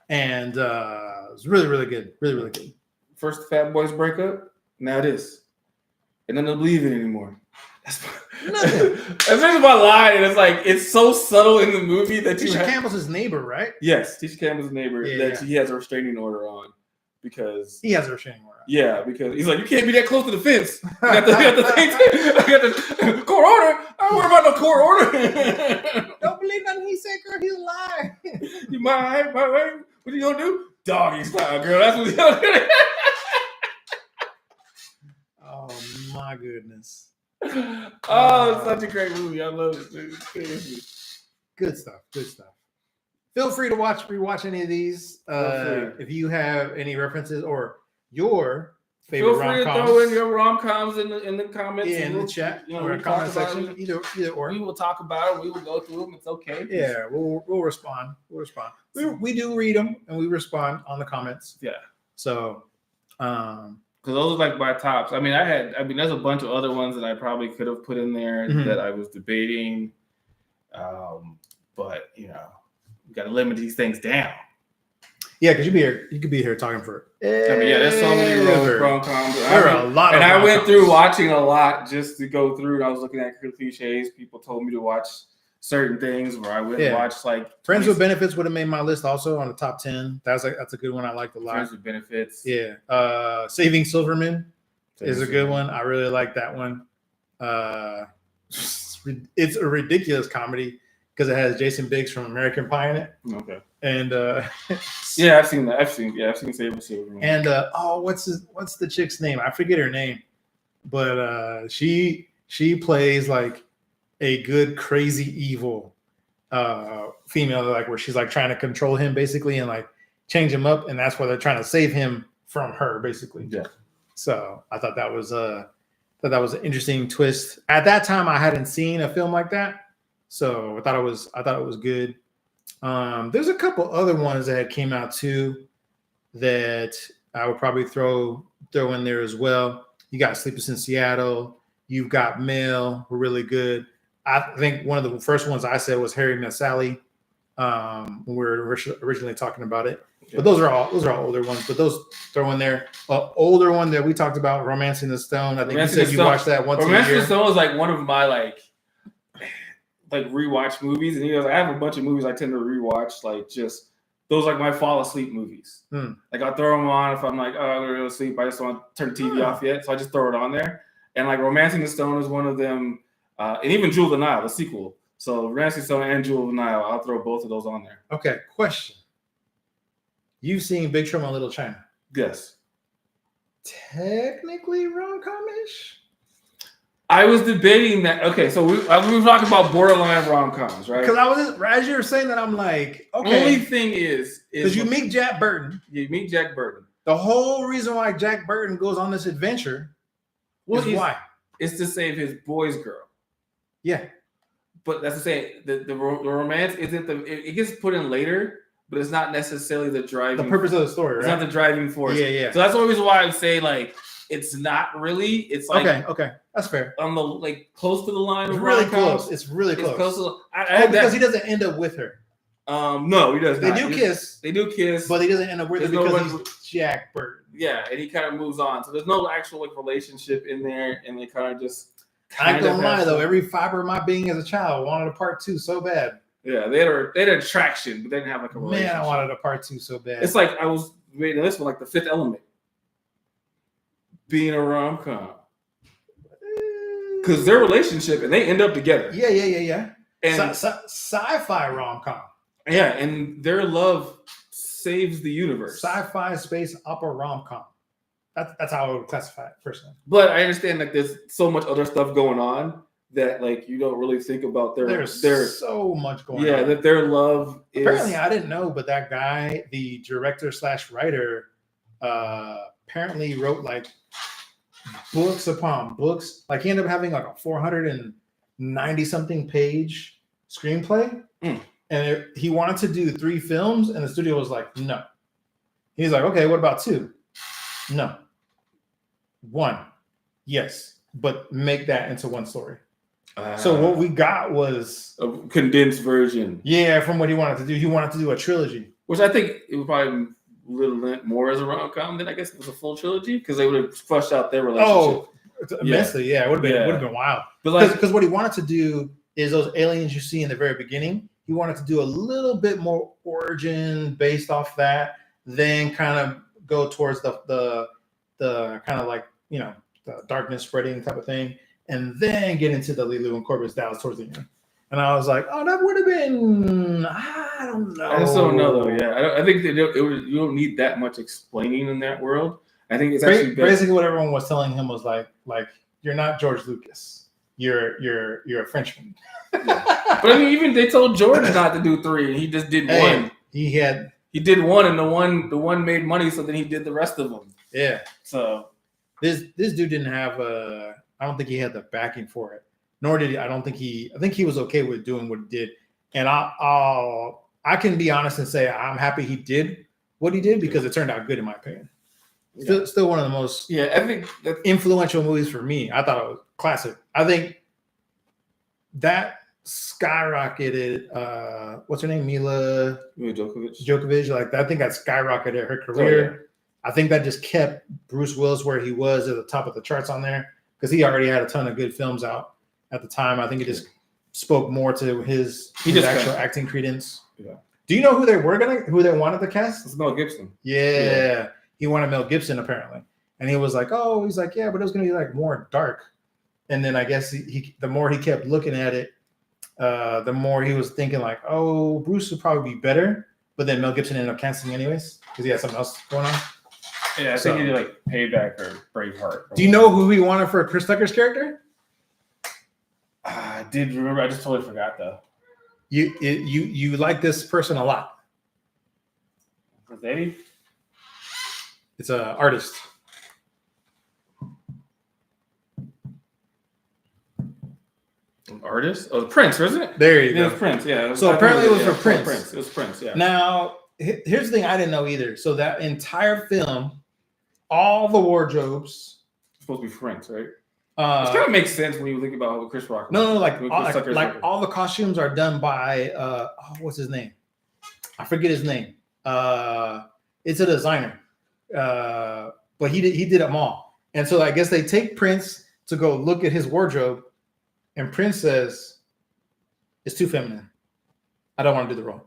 and it was really good. Really good. First Fat Boys breakup. Now this, and then they'll believe it anymore. That's my line, and it's like it's so subtle in the movie that Tisha Campbell's his neighbor, right? Yes, Tisha Campbell's neighbor that he has a restraining order on because he has a restraining order. Yeah, because he's like, you can't be that close to the fence. I got the court order. I don't worry about no court order. Don't believe nothing he said, girl. He's a lie. You mind? What are you gonna do? Doggy style, girl. That's what he's gonna do. Oh my goodness. Oh, it's such a great movie. I love it, dude. Seriously. Good stuff. Feel free to rewatch any of these. If you have any references or your favorite rom-coms. Feel free to throw in your rom-coms in the comments. Yeah, in the chat or comment section. Either or. We will talk about it. We will go through them. It's okay. Yeah, we'll respond. We do read them and we respond on the comments. Yeah. So, because those are like my tops. I mean, there's a bunch of other ones that I probably could have put in there that I was debating. But you got to limit these things down. Yeah, because you could be here talking for. There's so many rom-coms. There are a lot, and I went through watching a lot just to go through. And I was looking at cliches. People told me to watch certain things where I went and watch like Friends with Benefits would have made my list also on the top 10. That's a good one I liked a lot. Friends with Benefits. Yeah. Saving Silverman is a good one. I really like that one. It's a ridiculous comedy. because it has Jason Biggs from American Pie in it. Okay. And yeah, I've seen that. I've seen Save Silver. And what's the chick's name? I forget her name, but she plays like a good crazy evil female, like where she's like trying to control him basically and like change him up, and that's why they're trying to save him from her basically. Yeah. So I thought that was an interesting twist. At that time, I hadn't seen a film like that, so I thought it was good. There's a couple other ones that came out too that I would probably throw in there as well. You got Sleepless in Seattle. You've got Mail, were really good. I think one of the first ones I said was Harry Met Sally when we were originally talking about it. Yeah. But those are all older ones. But those throw in there. Older one that we talked about, Romancing the Stone. I think you said you watched that once a year. Romancing the Stone was like one of my like rewatch movies, and he goes, I have a bunch of movies I tend to rewatch, like just those like my fall asleep movies. Like I'll throw them on if I'm like, oh, I'm gonna go to sleep. I just don't want to turn the TV off yet, so I just throw it on there. And like Romancing the Stone is one of them, and even Jewel of the Nile, the sequel. So Romancing the Stone and Jewel of the Nile, I'll throw both of those on there. Okay, question. You've seen Big Trouble in Little China? Yes. Technically rom-com-ish? I was debating that. Okay, so we were talking about borderline rom-coms, right? Because I was, as you were saying that, I'm like, okay. Only thing is because you meet Jack Burton. You meet Jack Burton. The whole reason why Jack Burton goes on this adventure is why? It's to save his boy's girl. Yeah. But that's to say, the romance isn't it gets put in later, but it's not necessarily the driving. The purpose of the story, right? It's not the driving force. Yeah. So that's the reason why I would say like it's not really. It's like okay, that's fair. On the like close to the line. It's of really rom-coms. close. It's really close. Close to, because he doesn't end up with her. No, he does not. They do kiss, but he doesn't end up with her because he's Jack Burton. Yeah, and he kind of moves on. So there's no actual like relationship in there, and they kind of just. I ain't gonna lie though, every fiber of my being as a child wanted a part 2 so bad. Yeah, they had attraction, but they didn't have like a relationship. Man, I wanted a part 2 so bad. It's like I was reading this one, like The Fifth Element, being a rom-com, because their relationship and they end up together. Yeah. And sci-fi rom-com. Yeah, and their love saves the universe. Sci-fi space opera rom-com. That's how I would classify it personally. But I understand like there's so much other stuff going on that like you don't really think about there's so much going on. Yeah, that their love is. Apparently, I didn't know, but that guy, the director/writer, apparently wrote like books upon books. Like he ended up having like a 490 something page screenplay, and he wanted to do 3 films, and the studio was like, no. He's like, okay, what about 2? No. 1, yes, but make that into one story. So what we got was a condensed version. Yeah, from what he wanted to do. He wanted to do a trilogy, which I think it would probably lent more as a rom-com than I guess it was a full trilogy because they would have fleshed out their relationship. Oh, immensely, yeah. It would have been wild. Because what he wanted to do is those aliens you see in the very beginning. He wanted to do a little bit more origin based off that, then kind of go towards the kind of like, you know, the darkness spreading type of thing, and then get into the Lilu and Corvus Dallas towards the end. And I was like, oh, that would have been, I don't know. I just don't know though. Yeah, I think you don't need that much explaining in that world. I think it's actually basically what everyone was telling him was like you're not George Lucas. You're a Frenchman. Yeah. But I mean, even they told George not to do 3, and he just did 1. He did 1, and the one made money, so then he did the rest of them. Yeah. So this dude didn't have I don't think he had the backing for it. Nor did he. I think he was okay with doing what he did. And I can be honest and say I'm happy he did what he did because it turned out good in my opinion. Still one of the most I think influential movies for me. I thought it was classic. I think that skyrocketed what's her name? Mila Djokovic. Like I think that skyrocketed her career. Oh, yeah. I think that just kept Bruce Willis where he was at the top of the charts on there because he already had a ton of good films out at the time. I think it just spoke more to his actual acting credence. Yeah. Do you know who they wanted to cast? It's Mel Gibson. Yeah. He wanted Mel Gibson apparently. And he was like, yeah, but it was going to be like more dark. And then I guess he the more he kept looking at it, the more he was thinking like, oh, Bruce would probably be better. But then Mel Gibson ended up canceling anyways because he had something else going on. Yeah, I think he did like Payback or Braveheart. Do you know who he wanted for Chris Tucker's character? I did remember. I just totally forgot though. You like this person a lot. Was Eddie? It's an artist. Artist? Oh, Prince, wasn't it? There you Yeah, go. it was Prince. Yeah. So apparently it was for Prince. It was Prince. Yeah. Now, here's the thing I didn't know either. So that entire film, all the wardrobes, It's supposed to be Prince, right? It kind of makes sense when you think about what Chris Rock. No, like all the costumes are done by what's his name? I forget his name. It's a designer, but he did them all. And so I guess they take Prince to go look at his wardrobe, and Prince says, "It's too feminine. I don't want to do the role."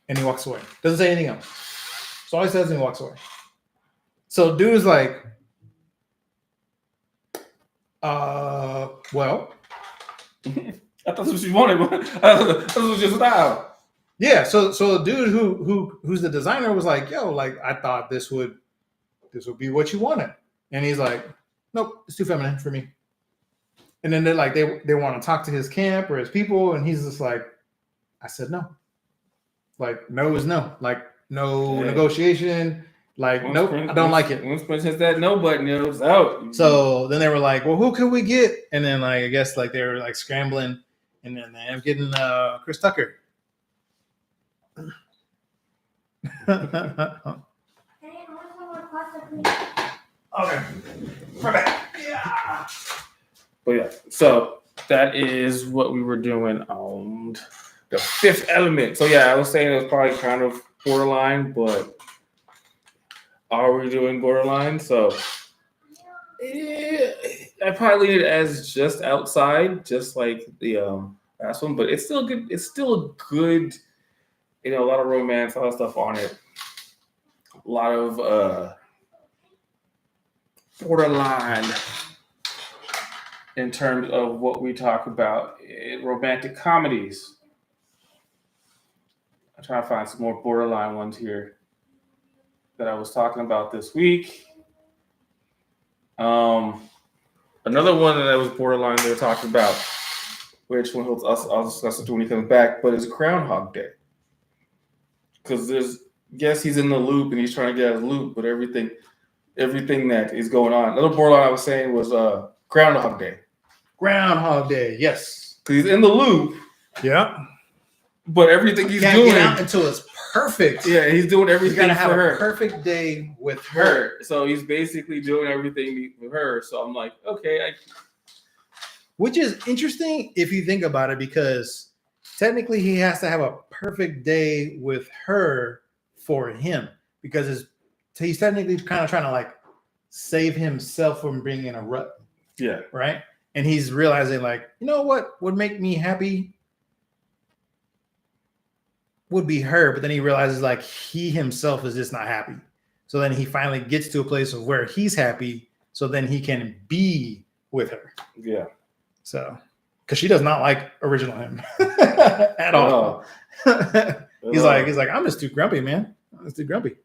And he walks away. Doesn't say anything else. So all he says and he walks away. So dude is like, well. I thought that's what you wanted. That was just style. Yeah, so the dude who's the designer was like, yo, like I thought this would be what you wanted. And he's like, nope, it's too feminine for me. And then they're like, they want to talk to his camp or his people, and he's just like, I said no. Like, no is no. Like, no negotiation. Like, nope, I don't like it. Once Prince hits that no button, it was out. So then they were like, well, who can we get? And then like I guess like they were like scrambling, and then they ended up getting Chris Tucker. Okay. We're back. Yeah. But yeah, so that is what we were doing on The Fifth Element. So yeah, I was saying it was probably kind of borderline, but are we doing borderline? So I probably leave it as just outside, just like the last one, but it's still good. It's still a good, a lot of romance, a lot of stuff on it. A lot of borderline in terms of what we talk about in romantic comedies. I'm trying to find some more borderline ones here that I was talking about this week. Another one that was borderline they were talking about, which one I'll discuss it when he comes back, but it's Groundhog Day. Because yes, he's in the loop and he's trying to get out of the loop, but everything that is going on. Another borderline I was saying was Groundhog Day. Groundhog Day, yes. Because he's in the loop. Yeah. But everything he's can't doing get out until it's perfect. Yeah, he's doing everything for have her. A perfect day with her. So he's basically doing everything with her. So I'm like, okay. Which is interesting if you think about it, because technically he has to have a perfect day with her for him, because he's technically kind of trying to like save himself from being in a rut. Yeah. Right. And he's realizing like, you know what would make me happy would be her. But then he realizes like he himself is just not happy. So then he finally gets to a place of where he's happy. So then he can be with her. Yeah. So, because she does not like original him at all. He's like, I'm just too grumpy, man. I'm just too grumpy.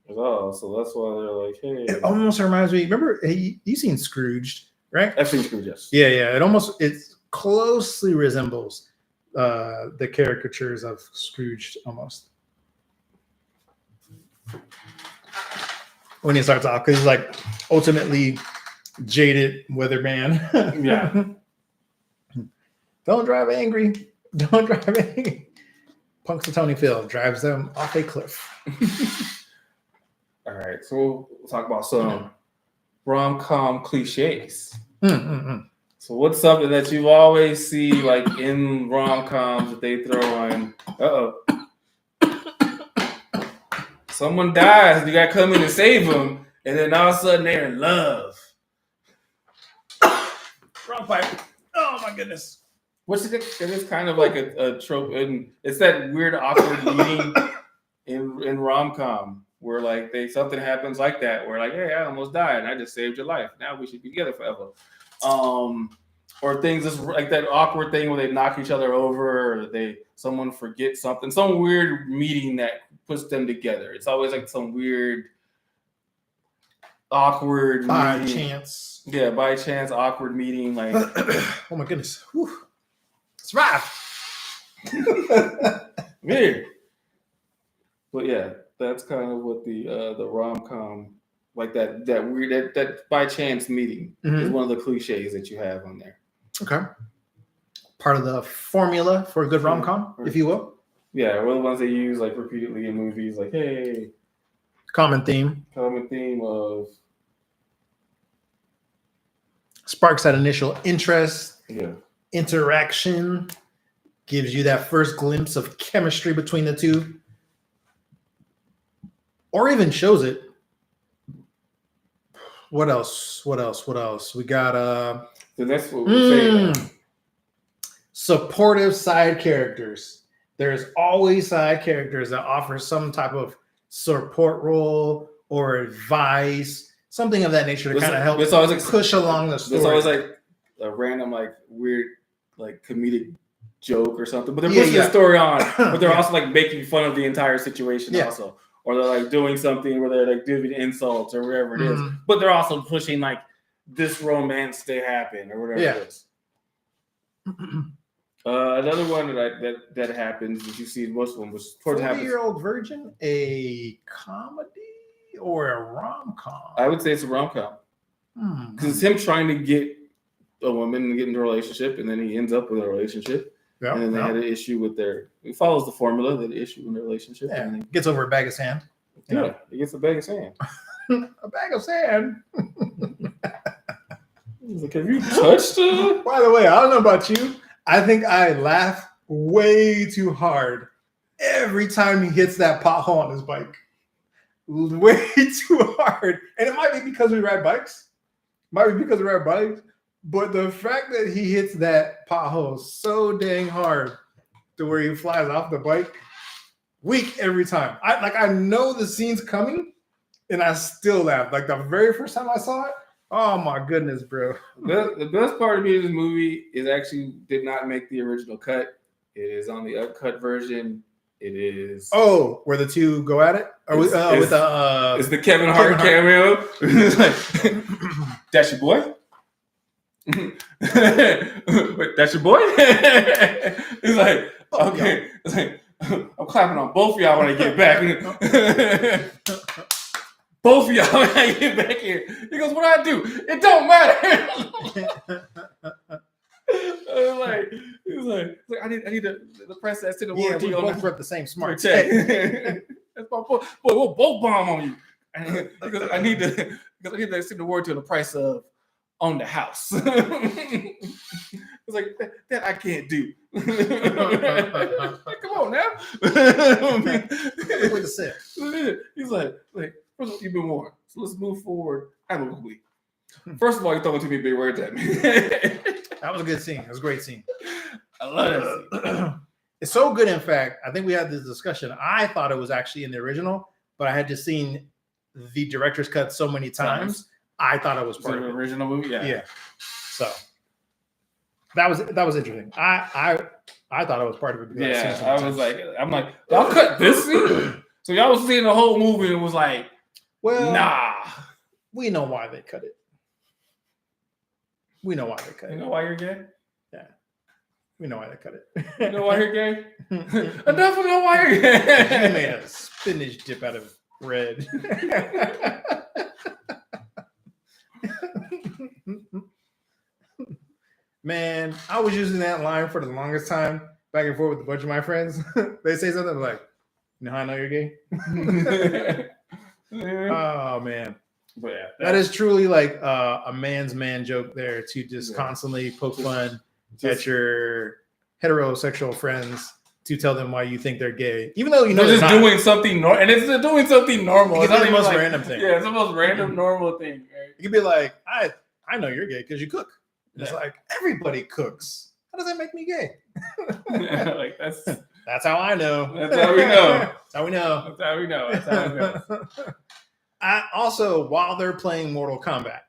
Oh, so that's why they're like, hey. It almost reminds me. Remember, you've seen Scrooged, right? I've seen Scrooged, yes. Yeah. It closely resembles the caricatures of Scrooged almost. When he starts off, because he's like ultimately jaded weatherman. Yeah. Don't drive angry. Don't drive angry. Punxsutawney Phil drives them off a cliff. All right, so we'll talk about some rom com cliches. So what's something that you always see like in rom coms that they throw on? Someone dies, and you gotta come in and save them, and then all of a sudden they're in love. Wrong pipe. Oh my goodness. It is kind of like a trope, and it's that weird awkward meeting in rom com where like something happens like that where like, hey, I almost died and I just saved your life. Now we should be together forever. or things just like that awkward thing where they knock each other over, or someone forgets something, some weird meeting that puts them together. It's always like some weird, awkward by meeting. chance. Yeah, by chance, awkward meeting. Like, oh my goodness, survive. weird. But yeah, that's kind of what the rom-com, like that weird that by chance meeting is one of the cliches that you have on there. Okay. Part of the formula for a good rom-com, if you will. Yeah, one of the ones they use like repeatedly in movies, like, hey, common theme of sparks that initial interest, yeah, interaction, gives you that first glimpse of chemistry between the two, or even shows it. What else? We got so that's what we're saying. Supportive side characters. There's always side characters that offer some type of support role or advice, something of that nature to kind of help push along the story. There's always like a random, like weird, like comedic joke or something, but they're pushing the story on. But they're also like making fun of the entire situation also, or they're like doing something where they're like doing insults or whatever it is. But they're also pushing like this romance to happen or whatever it is. Another one that happens that you see in most of them was towards 40-Year-Old Virgin, a comedy or a rom-com? I would say it's a rom-com because it's him trying to get a woman to get into a relationship, and then he ends up with a relationship, and then they had an issue with he follows the formula, the issue in the relationship, and then gets over a bag of sand. He gets a bag of sand. A bag of sand. He's like, have you touched her? By the way, I don't know about you. I think I laugh way too hard every time he hits that pothole on his bike. Way too hard. And it might be because we ride bikes. But the fact that he hits that pothole so dang hard to where he flies off the bike, weak every time. I know the scene's coming, and I still laugh. Like the very first time I saw it, oh my goodness, bro. The best part of me in this movie is actually did not make the original cut. It is on the uncut version. It is where the two go at it? It's the Kevin Hart cameo. It's like, that's your boy? Wait, that's your boy? He's like, okay. It's like, I'm clapping on both of y'all when I get back. Both of y'all when I get back here. He goes, what do I do? It don't matter. He was like, I need to press that to the warranty. We both rep the same smart tech. That's my boy. We'll both bomb on you. Because I need to send the warranty on the price of on the house. It's like that I can't do. Come on now. With the set. He's like, first of all, you've been warned. So let's move forward amicably. First of all, you're throwing too many big words at me. That was a good scene. It was a great scene. I love it. It's so good, in fact. I think we had this discussion. I thought it was actually in the original, but I had just seen the director's cut so many times. I thought it was part of the original movie. Yeah. So that was interesting. I thought it was part of it. Yeah, I'm like, y'all cut this scene? So y'all was seeing the whole movie and was like, well, nah. We know why they cut it. You know why you're gay? Yeah. We know why they cut it. You know why you're gay? Enough of know why you're gay. You made a spinach dip out of bread. Man, I was using that line for the longest time, back and forth with a bunch of my friends. They say something like, you know how I know you're gay? Oh, man. But yeah, that is truly like a man's man joke there, to just constantly poke fun at your heterosexual friends to tell them why you think they're gay, even though you know they're just doing something normal, and it's doing something normal. It's not the most random thing. Yeah, it's the most random normal thing. Right? You could be like, I know you're gay because you cook. It's like everybody cooks. How does that make me gay? Like that's how I know. That's how we know. That's how we know. That's how we know. That's how it goes. I also, while they're playing Mortal Kombat.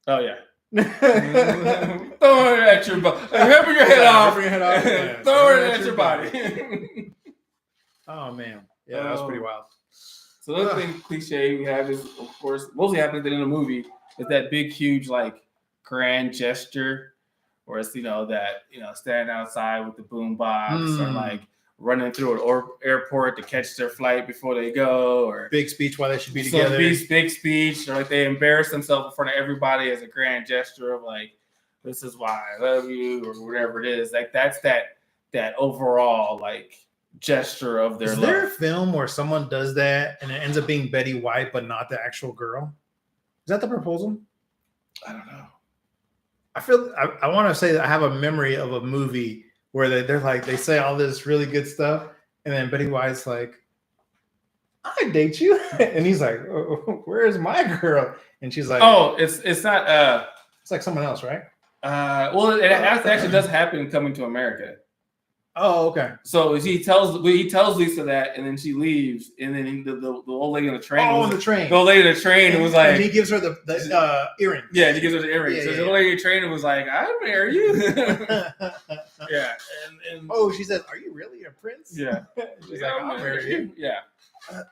Oh yeah. Throw it at your body. Hammer your head off. Hammer your head off. Yeah. Throw it at your body. Oh man, yeah, that was pretty wild. So the other thing cliche we have is, of course, mostly happens in a movie is that big, huge, like grand gesture, where it's that standing outside with the boom box, or like running through an airport to catch their flight before they go, or big speech why they should be together. Big speech, or like they embarrass themselves in front of everybody as a grand gesture of like, this is why I love you, or whatever it is. Like that's that overall like gesture of their love. Is there a film where someone does that and it ends up being Betty White but not the actual girl? Is that the proposal? I don't know. I want to say that I have a memory of a movie where they're like, they say all this really good stuff, and then Betty White's like, I date you, and he's like, oh, where's my girl? And she's like, oh, it's not it's like someone else, right? Well, it actually does happen in Coming to America. Oh, okay. So he tells Lisa that, and then she leaves, and then the old lady on the train. Oh, on the train. The old lady on the train was like, and he gives her the earring. Yeah, he gives her the earring. Yeah, so yeah, the old lady on the train was like, "I'll marry you." Yeah, and oh, she said, "Are you really a prince?" Yeah, she's like, "I'll marry you." Yeah, yeah,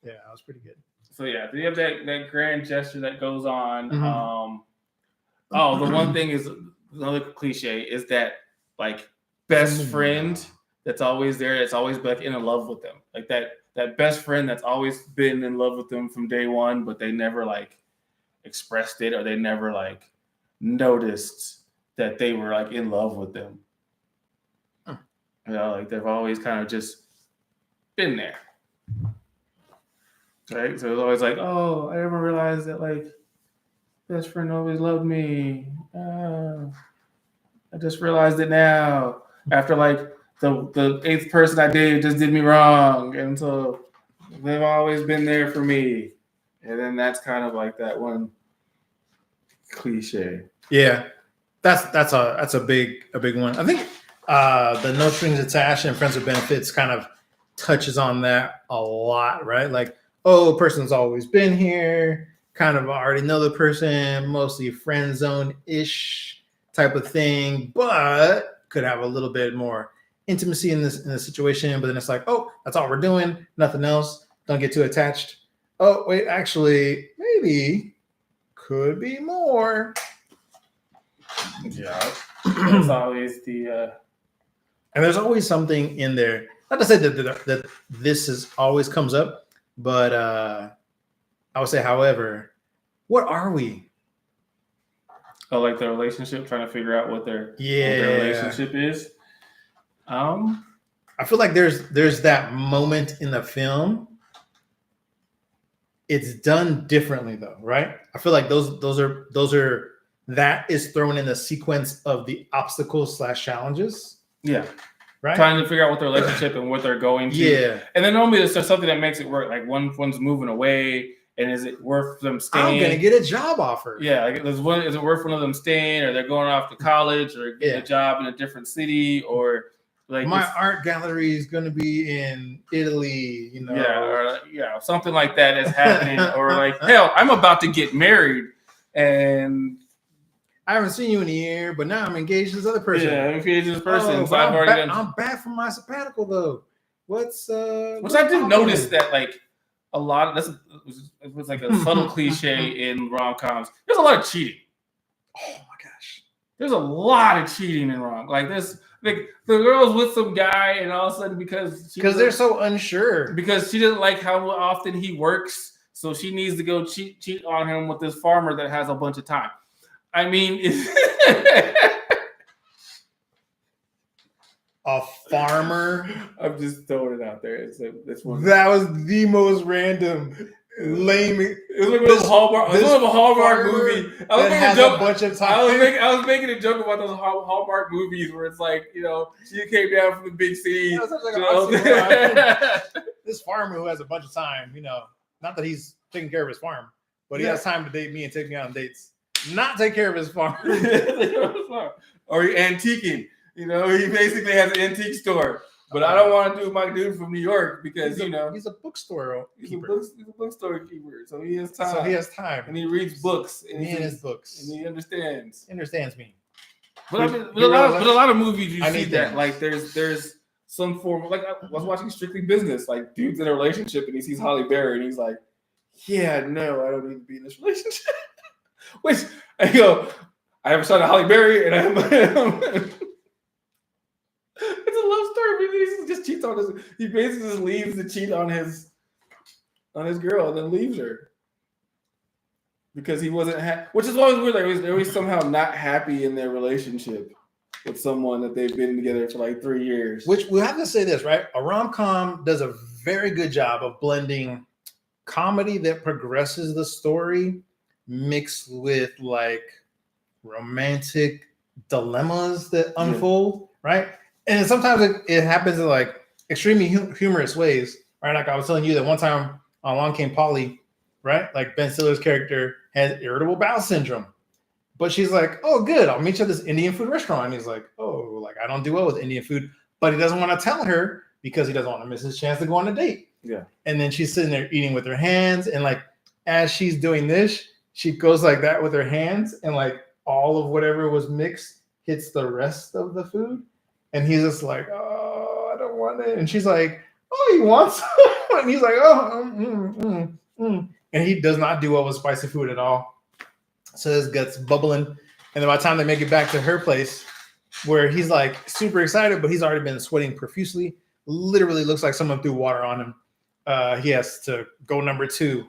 that was pretty good. So yeah, you have that grand gesture that goes on. Mm-hmm. The one thing is another cliche is that like best friend that's always there, that's always like in love with them, like that best friend that's always been in love with them from day one, but they never like expressed it, or they never like noticed that they were like in love with them. Like they've always kind of just been there, right? So it's always like, oh, I never realized that like best friend always loved me. I just realized it now after like the eighth person I dated just did me wrong, and so they've always been there for me. And then that's kind of like that one cliche. Yeah, that's a big one. I think the No Strings Attached and Friends with Benefits kind of touches on that a lot, right? Like, oh, person's always been here, kind of already know the person, mostly friend zone-ish type of thing, but could have a little bit more intimacy in the situation. But then it's like, oh, that's all we're doing, nothing else. Don't get too attached. Oh, wait, actually, maybe could be more. Yeah, it's always the. And there's always something in there. Not to say that this is always comes up, but I would say, however, what are we? Oh, like the relationship, trying to figure out what their relationship is. I feel like there's that moment in the film. It's done differently though, right? I feel like those are that is thrown in the sequence of the obstacles / challenges. Yeah. Right. Trying to figure out what their relationship and what they're going to. Yeah. And then normally there's something that makes it work. Like one's moving away, and is it worth them staying? I'm gonna get a job offer. Yeah, like is it worth one of them staying, or they're going off to college, or getting a job in a different city, or like my art gallery is gonna be in Italy, you know. Yeah, or something like that is happening, or like, hell, I'm about to get married, and I haven't seen you in a year, but now I'm engaged to this other person. Yeah, I'm engaged to this person. Oh, so I'm back from my sabbatical though. Which I did notice that like a lot of this was like a subtle cliche in rom-coms. There's a lot of cheating. Oh my gosh. There's a lot of cheating in rom. Like this, like the girl's with some guy, and all of a sudden because they're so unsure. Because she doesn't like how often he works, so she needs to go cheat on him with this farmer that has a bunch of time. I mean, a farmer. I'm just throwing it out there. It's one. That was the most random, lame. It was like a Hallmark movie. I was making a joke. A bunch of time. I was making a joke about those Hallmark movies where it's like, she came down from the big city. This farmer who has a bunch of time, not that he's taking care of his farm, but he has time to date me and take me on dates. Not take care of his farm. Or he antiquing. He basically has an antique store. But I don't want to do my dude from New York because he's a bookstore keeper. He's a bookstore keeper, so he has time. So he has time, and he reads books, and he his books, and he understands. He understands me. But a lot of movies you see that like there's some form of, like I was watching Strictly Business, like dude's in a relationship and he sees Halle Berry and he's like, yeah, no, I don't need to be in this relationship. Which I go, I have a shot at Halle Berry and I have it's a love story, but he just cheats on his. He basically just leaves to cheat on his girl and then leaves her because he wasn't happy. Which is always weird. Like they're always somehow not happy in their relationship with someone that they've been together for like 3 years. Which we have to say this, right? A rom-com does a very good job of blending comedy that progresses the story mixed with like romantic dilemmas that unfold, right? And sometimes it happens in like extremely humorous ways, right? Like I was telling you that one time on Along Came Polly, right? Like Ben Stiller's character has irritable bowel syndrome. But she's like, oh, good. I'll meet you at this Indian food restaurant. And he's like, oh, like I don't do well with Indian food. But he doesn't want to tell her because he doesn't want to miss his chance to go on a date. Yeah. And then she's sitting there eating with her hands. And like, as she's doing this, she goes like that with her hands. And like all of whatever was mixed hits the rest of the food. And he's just like, oh, I don't want it. And she's like, oh, he wants it. And he's like, oh, And he does not do well with spicy food at all. So his gut's bubbling. And then by the time they make it back to her place, where he's like super excited, but he's already been sweating profusely, literally looks like someone threw water on him. He has to go number 2.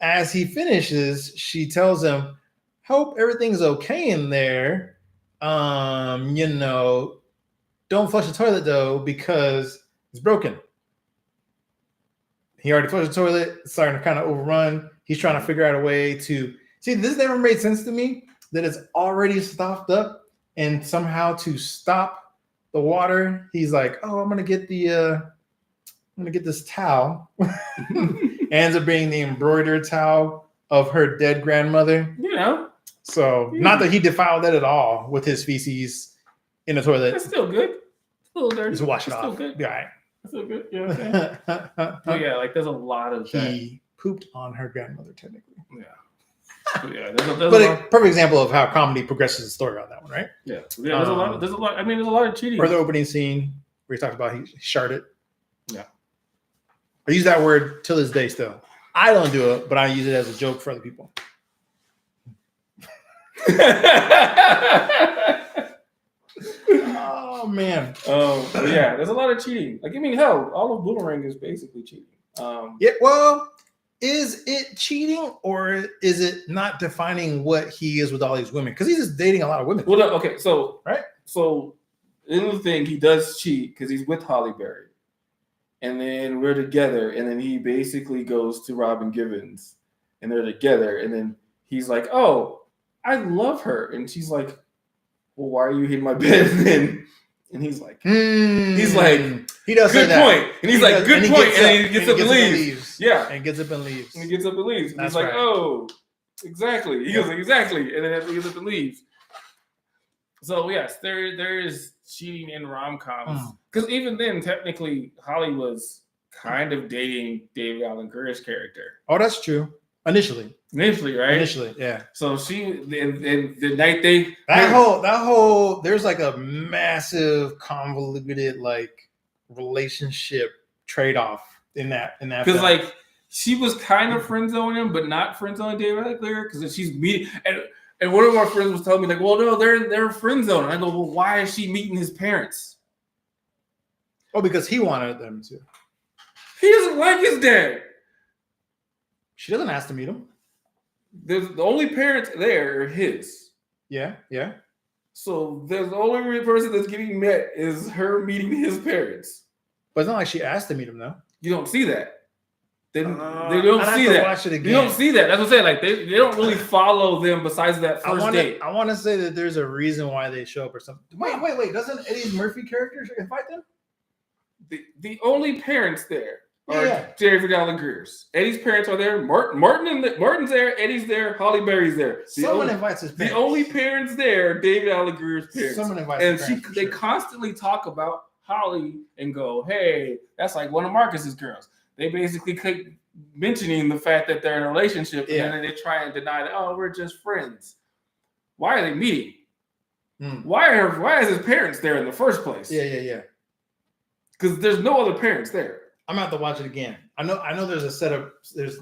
As he finishes, she tells him, hope everything's okay in there. Don't flush the toilet though, because it's broken. He already flushed the toilet, it's starting to kind of overrun. He's trying to figure out a way to see, this never made sense to me that it's already stopped up, and somehow to stop the water, he's like, oh, I'm gonna get this towel. Ends up being the embroidered towel of her dead grandmother. So not that he defiled that at all with his feces in the toilet. That's still good. It's a little dirty. Just wash it off. Still good. Yeah, right. That's still good. You know what I'm saying? But yeah, like there's a lot of that. He pooped on her grandmother, technically. Yeah. Yeah, but a perfect example of how comedy progresses the story on that one, right? Yeah. There's a lot. I mean, there's a lot of cheating. Or the opening scene where he talks about he sharted. Yeah. I use that word till this day still. I don't do it, but I use it as a joke for other people. Oh man. Yeah, there's a lot of cheating. Like, I mean, hell, all of Boomerang is basically cheating. Yeah, well, is it cheating or is it not defining what he is with all these women? Because he's just dating a lot of women. Well, no, okay, so right. So in the thing, he does cheat because he's with Halle Berry, and then we're together, and then he basically goes to Robin Givens, and they're together, and then he's like, "Oh, I love her," and she's like, "Well, why are you in my bed then?" And he's like, he does good point, and he's like, good point, and then he gets up and leaves. Yeah, and gets up and leaves. And he gets up and leaves. And That's he's like, right. oh, exactly. He goes like, exactly, and then he gets up and leaves. So yes, there is cheating in rom-coms because even then, technically, Holly was kind of dating David Allen Greer's character. Oh, that's true. Initially, right? Initially, yeah. So she, and the night they that whole there's like a massive convoluted like relationship trade-off in that because like she was kind of friend zoning him, but not friend zoning David Allen Greer because she's meeting and one of my friends was telling me like, well, no, they're friend zoning. I go, well, why is she meeting his parents? Oh, because he wanted them to. He doesn't like his dad. She doesn't ask to meet him. The only parents there are his. Yeah. So there's the only person that's getting met is her meeting his parents. But it's not like she asked to meet him, though. You don't see that. They don't see that. Watch it again. You don't see that. That's what I'm saying. Like they don't really follow them besides that first date. I want to say that there's a reason why they show up or something. Wait. Doesn't Eddie Murphy character invite them? The only parents there are David Allen Greer's. Eddie's parents are there. Martin's there. Eddie's there. Halle Berry's there. Someone invites his parents. The only parents there are David Allen Greer's parents. Someone invites his parents. They constantly talk about Holly and go, hey, that's like one of Marcus's girls. They basically keep mentioning the fact that they're in a relationship, and then they try and deny that, oh, we're just friends. Why are they meeting? Why is his parents there in the first place? Yeah. Because there's no other parents there. I'm gonna have to watch it again. I know there's a set of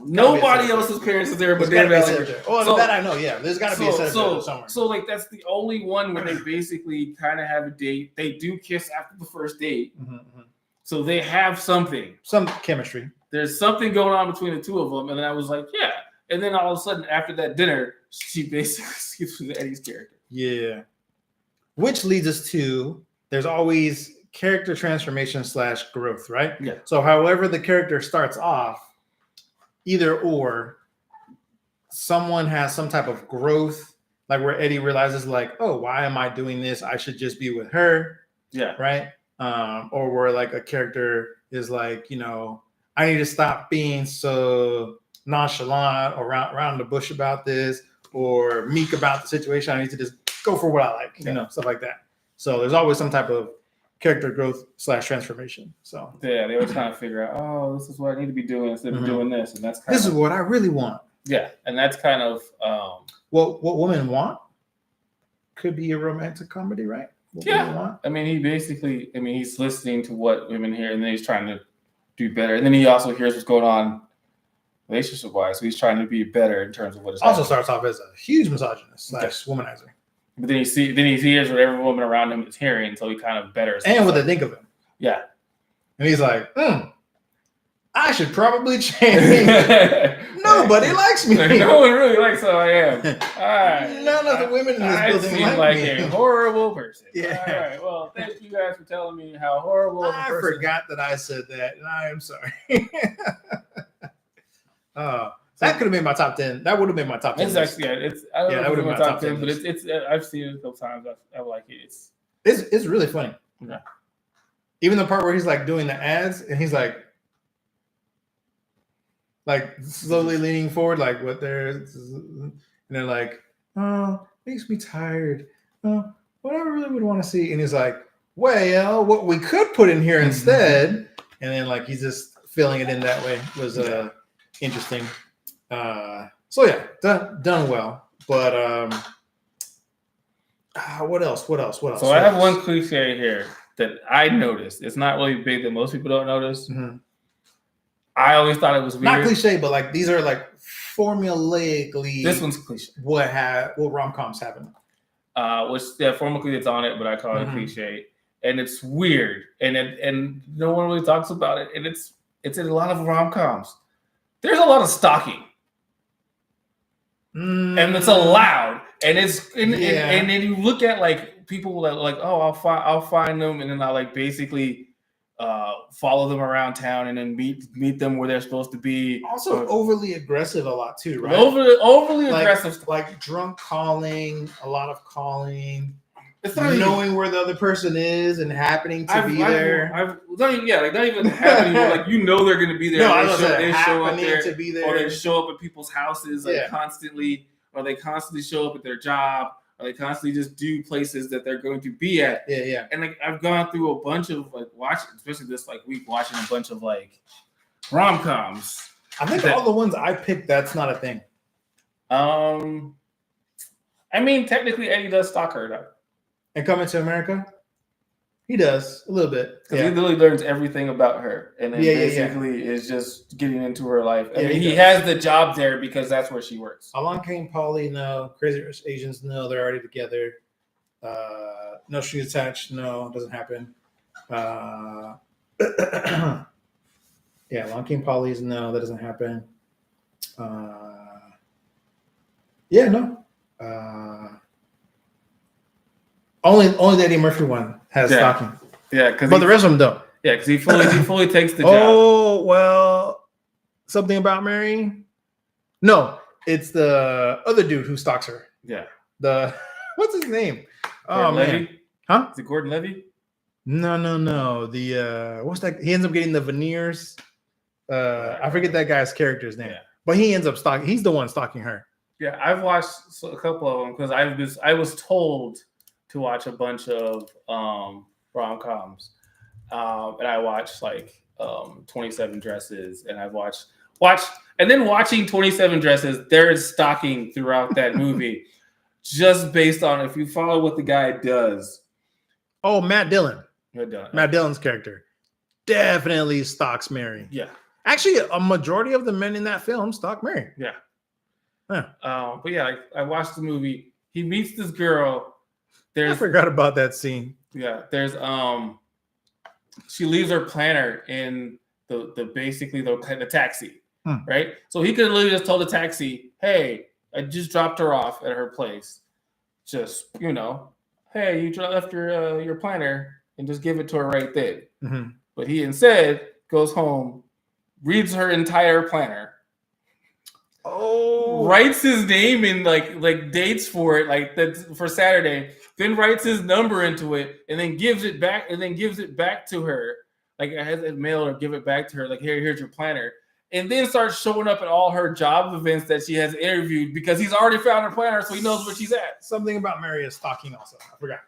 nobody else's parents is there, but David Allen. Oh, that I know. Yeah, there's got to be a set of somewhere. So like that's the only one where they basically kind of have a date. They do kiss after the first date, so they have some chemistry. There's something going on between the two of them, and then I was like, yeah. And then all of a sudden, after that dinner, she basically skips with Eddie's character. Yeah, which leads us to there's always character transformation / growth, right? Yeah. So however the character starts off, either or, someone has some type of growth, like where Eddie realizes like, oh, why am I doing this? I should just be with her. Yeah. Right. Or where like a character is like, you know, I need to stop being so nonchalant or around the bush about this or meek about the situation. I need to just go for what I like, you know, stuff like that. So there's always some type of character growth / transformation. So yeah, they were trying to figure out, oh, this is what I need to be doing instead of doing this, and that's kind this is what I really want. Yeah, and that's kind of what women want could be a romantic comedy, right? What women want. I mean, he's listening to what women hear, and then he's trying to do better, and then he also hears what's going on relationship wise, so he's trying to be better in terms of what is also happening. Starts off as a huge misogynist / womanizer. But then he hears what every woman around him is hearing, so he kind of betters. And what they think of him. Yeah. And he's like, I should probably change. Nobody likes me. No one really likes how I am. None of the women in this building seem like me. a horrible person. Yeah. All right. Well, thank you guys for telling me how horrible of a I person. forgot that I said that, and I am sorry. That could have been my top 10. That would have been my top 10. It's actually, I don't know if it's my top 10, but list. it's I've seen it a couple times. I like it. It's really funny. Yeah. Even the part where he's like doing the ads and he's like slowly leaning forward, like what and they're like, oh, makes me tired. Oh, what I really would want to see. And he's like, well, what we could put in here instead. And then like he's just filling it in that way was interesting. So yeah, done well. But what else? So I have one cliche here that I noticed. It's not really big that most people don't notice. I always thought it was weird. Not cliche, but like these are like formulaically. This one's cliche. What rom-coms happen? Which formally it's on it, but I call it cliche, and it's weird, and no one really talks about it, and it's in a lot of rom-coms. There's a lot of stalking. And it's allowed, and and then you look at like people like oh I'll find them, and then I like basically follow them around town, and then meet them where they're supposed to be. Also overly aggressive a lot too, right? Overly aggressive, like drunk calling, a lot of calling. It's not knowing where the other person is and happening to be there. Not even happening. Like you know they're going to be there. No, they show up there, to be there, or they show up at people's houses constantly, or they constantly show up at their job, or they constantly just do places that they're going to be at. Yeah. And like I've gone through a bunch of like watching, especially this like week, watching a bunch of like rom coms. I think all the ones I picked, that's not a thing. I mean, technically, Eddie does stalk her though. And Coming to America, he does a little bit because he literally learns everything about her, and then basically is just getting into her life. I mean, he has the job there because that's where she works. Along Came Polly, no. Crazy Rich Asians, no. They're already together. No Strings Attached, no, doesn't happen. Along Came Polly's, no, that doesn't happen. No. Only the Eddie Murphy one has stalking. Yeah, but the rest of them don't. Yeah, because he fully takes the job. Oh well, Something About Mary. No, it's the other dude who stalks her. Yeah. What's his name? Gordon Levy? Huh? Is it Gordon Levy? No. The what's that? He ends up getting the veneers. I forget that guy's character's name. Yeah. But he ends up stalking. He's the one stalking her. Yeah, I've watched a couple of them because I was told to watch a bunch of rom-coms, and I watched like 27 Dresses, and I've watched and then watching 27 Dresses. There is stalking throughout that movie, just based on if you follow what the guy does. Oh, Matt Dillon. Done. Matt Dillon's character definitely stalks Mary. Yeah. Actually, a majority of the men in that film stalk Mary. Yeah. Huh. But yeah, I watched the movie. He meets this girl. I forgot about that scene. Yeah. There's she leaves her planner in the basically the taxi. Right? So he could have literally just told the taxi, hey, I just dropped her off at her place. Just, hey, you left your planner, and just give it to her right then. Mm-hmm. But he instead goes home, reads her entire planner. Oh, writes his name in like dates for it, like that's for Saturday, then writes his number into it, and then gives it back to her. Like I has it mailed or give it back to her, like here's your planner. And then starts showing up at all her job events that she has interviewed because he's already found her planner, so he knows where she's at. Something about Mary is stalking also. I forgot.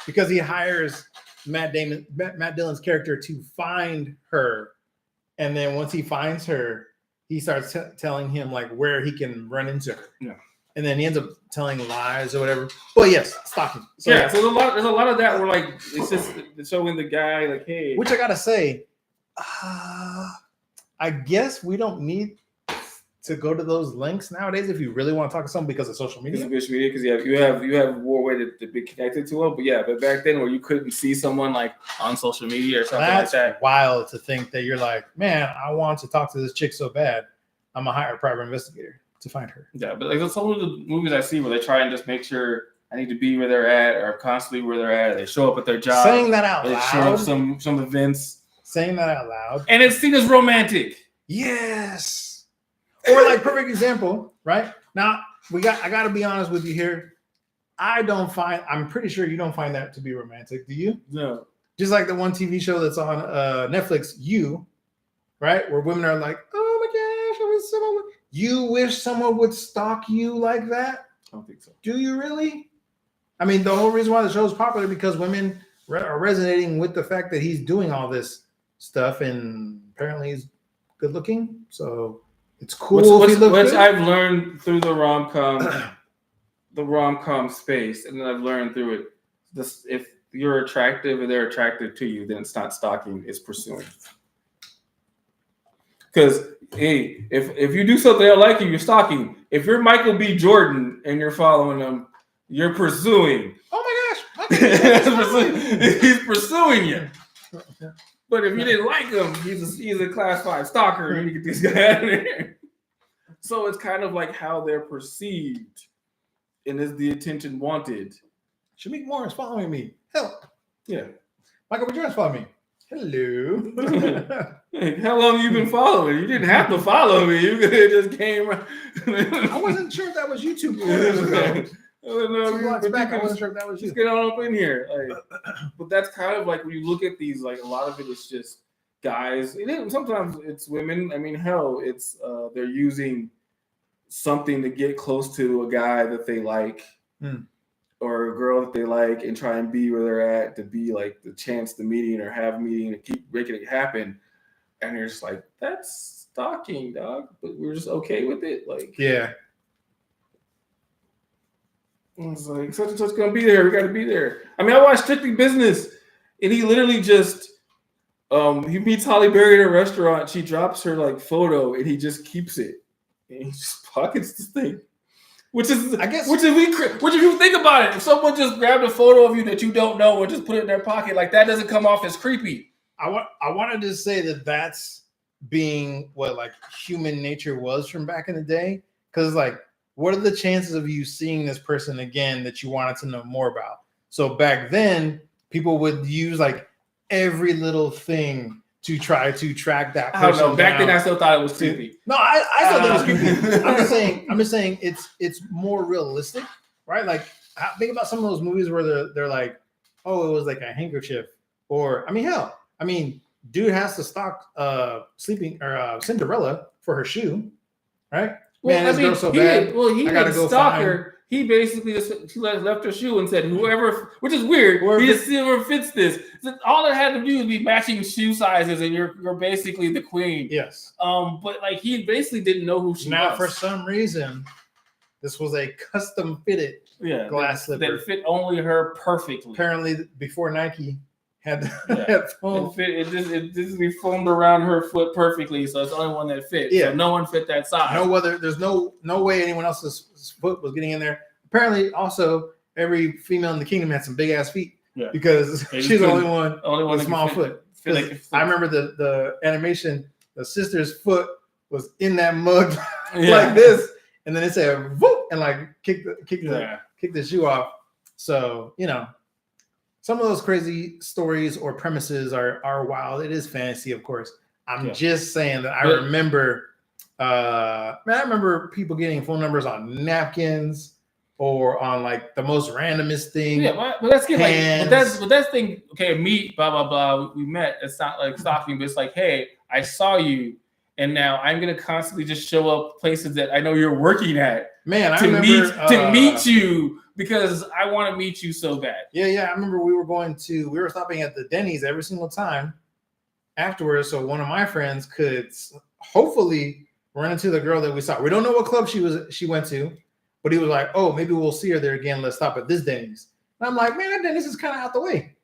Because he hires Matt Dillon's character to find her. And then once he finds her, he starts telling him like where he can run into her. Yeah. And then he ends up telling lies or whatever. Well, yes, stalking. So there's a lot of that where like it's just showing the guy like, hey. Which I gotta say, I guess we don't need to go to those links nowadays if you really want to talk to someone because of social media. Because you have more way to be connected to them. But back then where you couldn't see someone like on social media or something like that. Wild to think that you're like, man, I want to talk to this chick so bad, I'm gonna hire a private investigator to find her. Yeah, but like some of the movies I see where they try and just make sure I need to be where they're at or constantly where they're at. They show up at their job. Saying that out loud. They show up some events. Saying that out loud. And it's seen as romantic. Yes. Or like perfect example, right? Now I gotta be honest with you here. I'm pretty sure you don't find that to be romantic, do you? No. Just like the one TV show that's on Netflix, You, right? Where women are like, oh my gosh, I wish someone would. You wish someone would stalk you like that? I don't think so. Do you really? I mean, the whole reason why the show is popular because women are resonating with the fact that he's doing all this stuff, and apparently he's good looking, so it's cool. Which I've learned through the rom-com space, and then I've learned through it. If you're attractive and they're attracted to you, then it's not stalking; it's pursuing. Because hey, if you do something I like you, you're stalking. If you're Michael B. Jordan and you're following him, you're pursuing. Oh my gosh, he's pursuing you. But if you didn't like him, he's a class 5 stalker. You need to get this guy out of there. So it's kind of like how they're perceived, and is the attention wanted. Shamik Morris following me. Hell, yeah. Michael B. Jordan's following me. Hello. Hey, how long have you been following? You didn't have to follow me. You could have just came. I wasn't sure if that was YouTube. 2 blocks back, I wasn't sure if that was you. Just get on up in here. Like, but that's kind of like when you look at these, like a lot of it is just guys. Sometimes it's women. I mean, hell, it's they're using something to get close to a guy that they like or a girl that they like and try and be where they're at to be like the chance to meeting or have a meeting and keep making it happen. And you're just like, that's stalking, dog. But we're just okay with it. Like, yeah. It's like such and such gonna be there. We got to be there. I mean, I watched Strictly Business, and he literally just he meets Halle Berry at a restaurant. She drops her like photo, and he just keeps it, and he just pockets this thing. Which is, I guess, which if you think about it, if someone just grabbed a photo of you that you don't know and just put it in their pocket, like that doesn't come off as creepy. I wanted to say that's being what like human nature was from back in the day, because like. What are the chances of you seeing this person again that you wanted to know more about? So back then, people would use like every little thing to try to track that person. I don't know. Back then, I still thought it was creepy. No, I still thought it was creepy. I'm just saying it's more realistic, right? Like think about some of those movies where they're like, oh, it was like a handkerchief, or I mean, dude has to stalk Cinderella for her shoe, right? Well, Man, this girl's so bad. He didn't stalk her. he basically just she left her shoe and said, "Whoever," which is weird. Whoever He just see whoever fits this. So all it had to do was be matching shoe sizes, and you're basically the queen. Yes. But like he basically didn't know who she now, was. for some reason, this was a custom fitted glass slipper that fit only her perfectly. Apparently, before Nike had foam. It just foamed around her foot perfectly, so it's the only one that fit. Yeah. So no one fit that size. There's no way anyone else's foot was getting in there. Apparently, also every female in the kingdom had some big ass feet. Yeah. Because she's the only one with a small foot. I remember the animation. The sister's foot was in that mug like this, and then it said "Whoop," and like kick the shoe off. So some of those crazy stories or premises are wild. It is fantasy, of course. I'm just saying that I remember. I remember people getting phone numbers on napkins or on like the most randomest thing. Yeah, but that's good. Like, but that's thing. Okay, meet, blah blah blah. We met. It's not like stalking, but it's like, hey, I saw you, and now I'm gonna constantly just show up places that I know you're working at. Man, to meet you because I want to meet you so bad. Yeah. I remember we were stopping at the Denny's every single time afterwards, so one of my friends could hopefully run into the girl that we saw. We don't know what club she went to, but he was like, "Oh, maybe we'll see her there again. Let's stop at this Denny's." And I'm like, "Man, that Denny's is kind of out the way."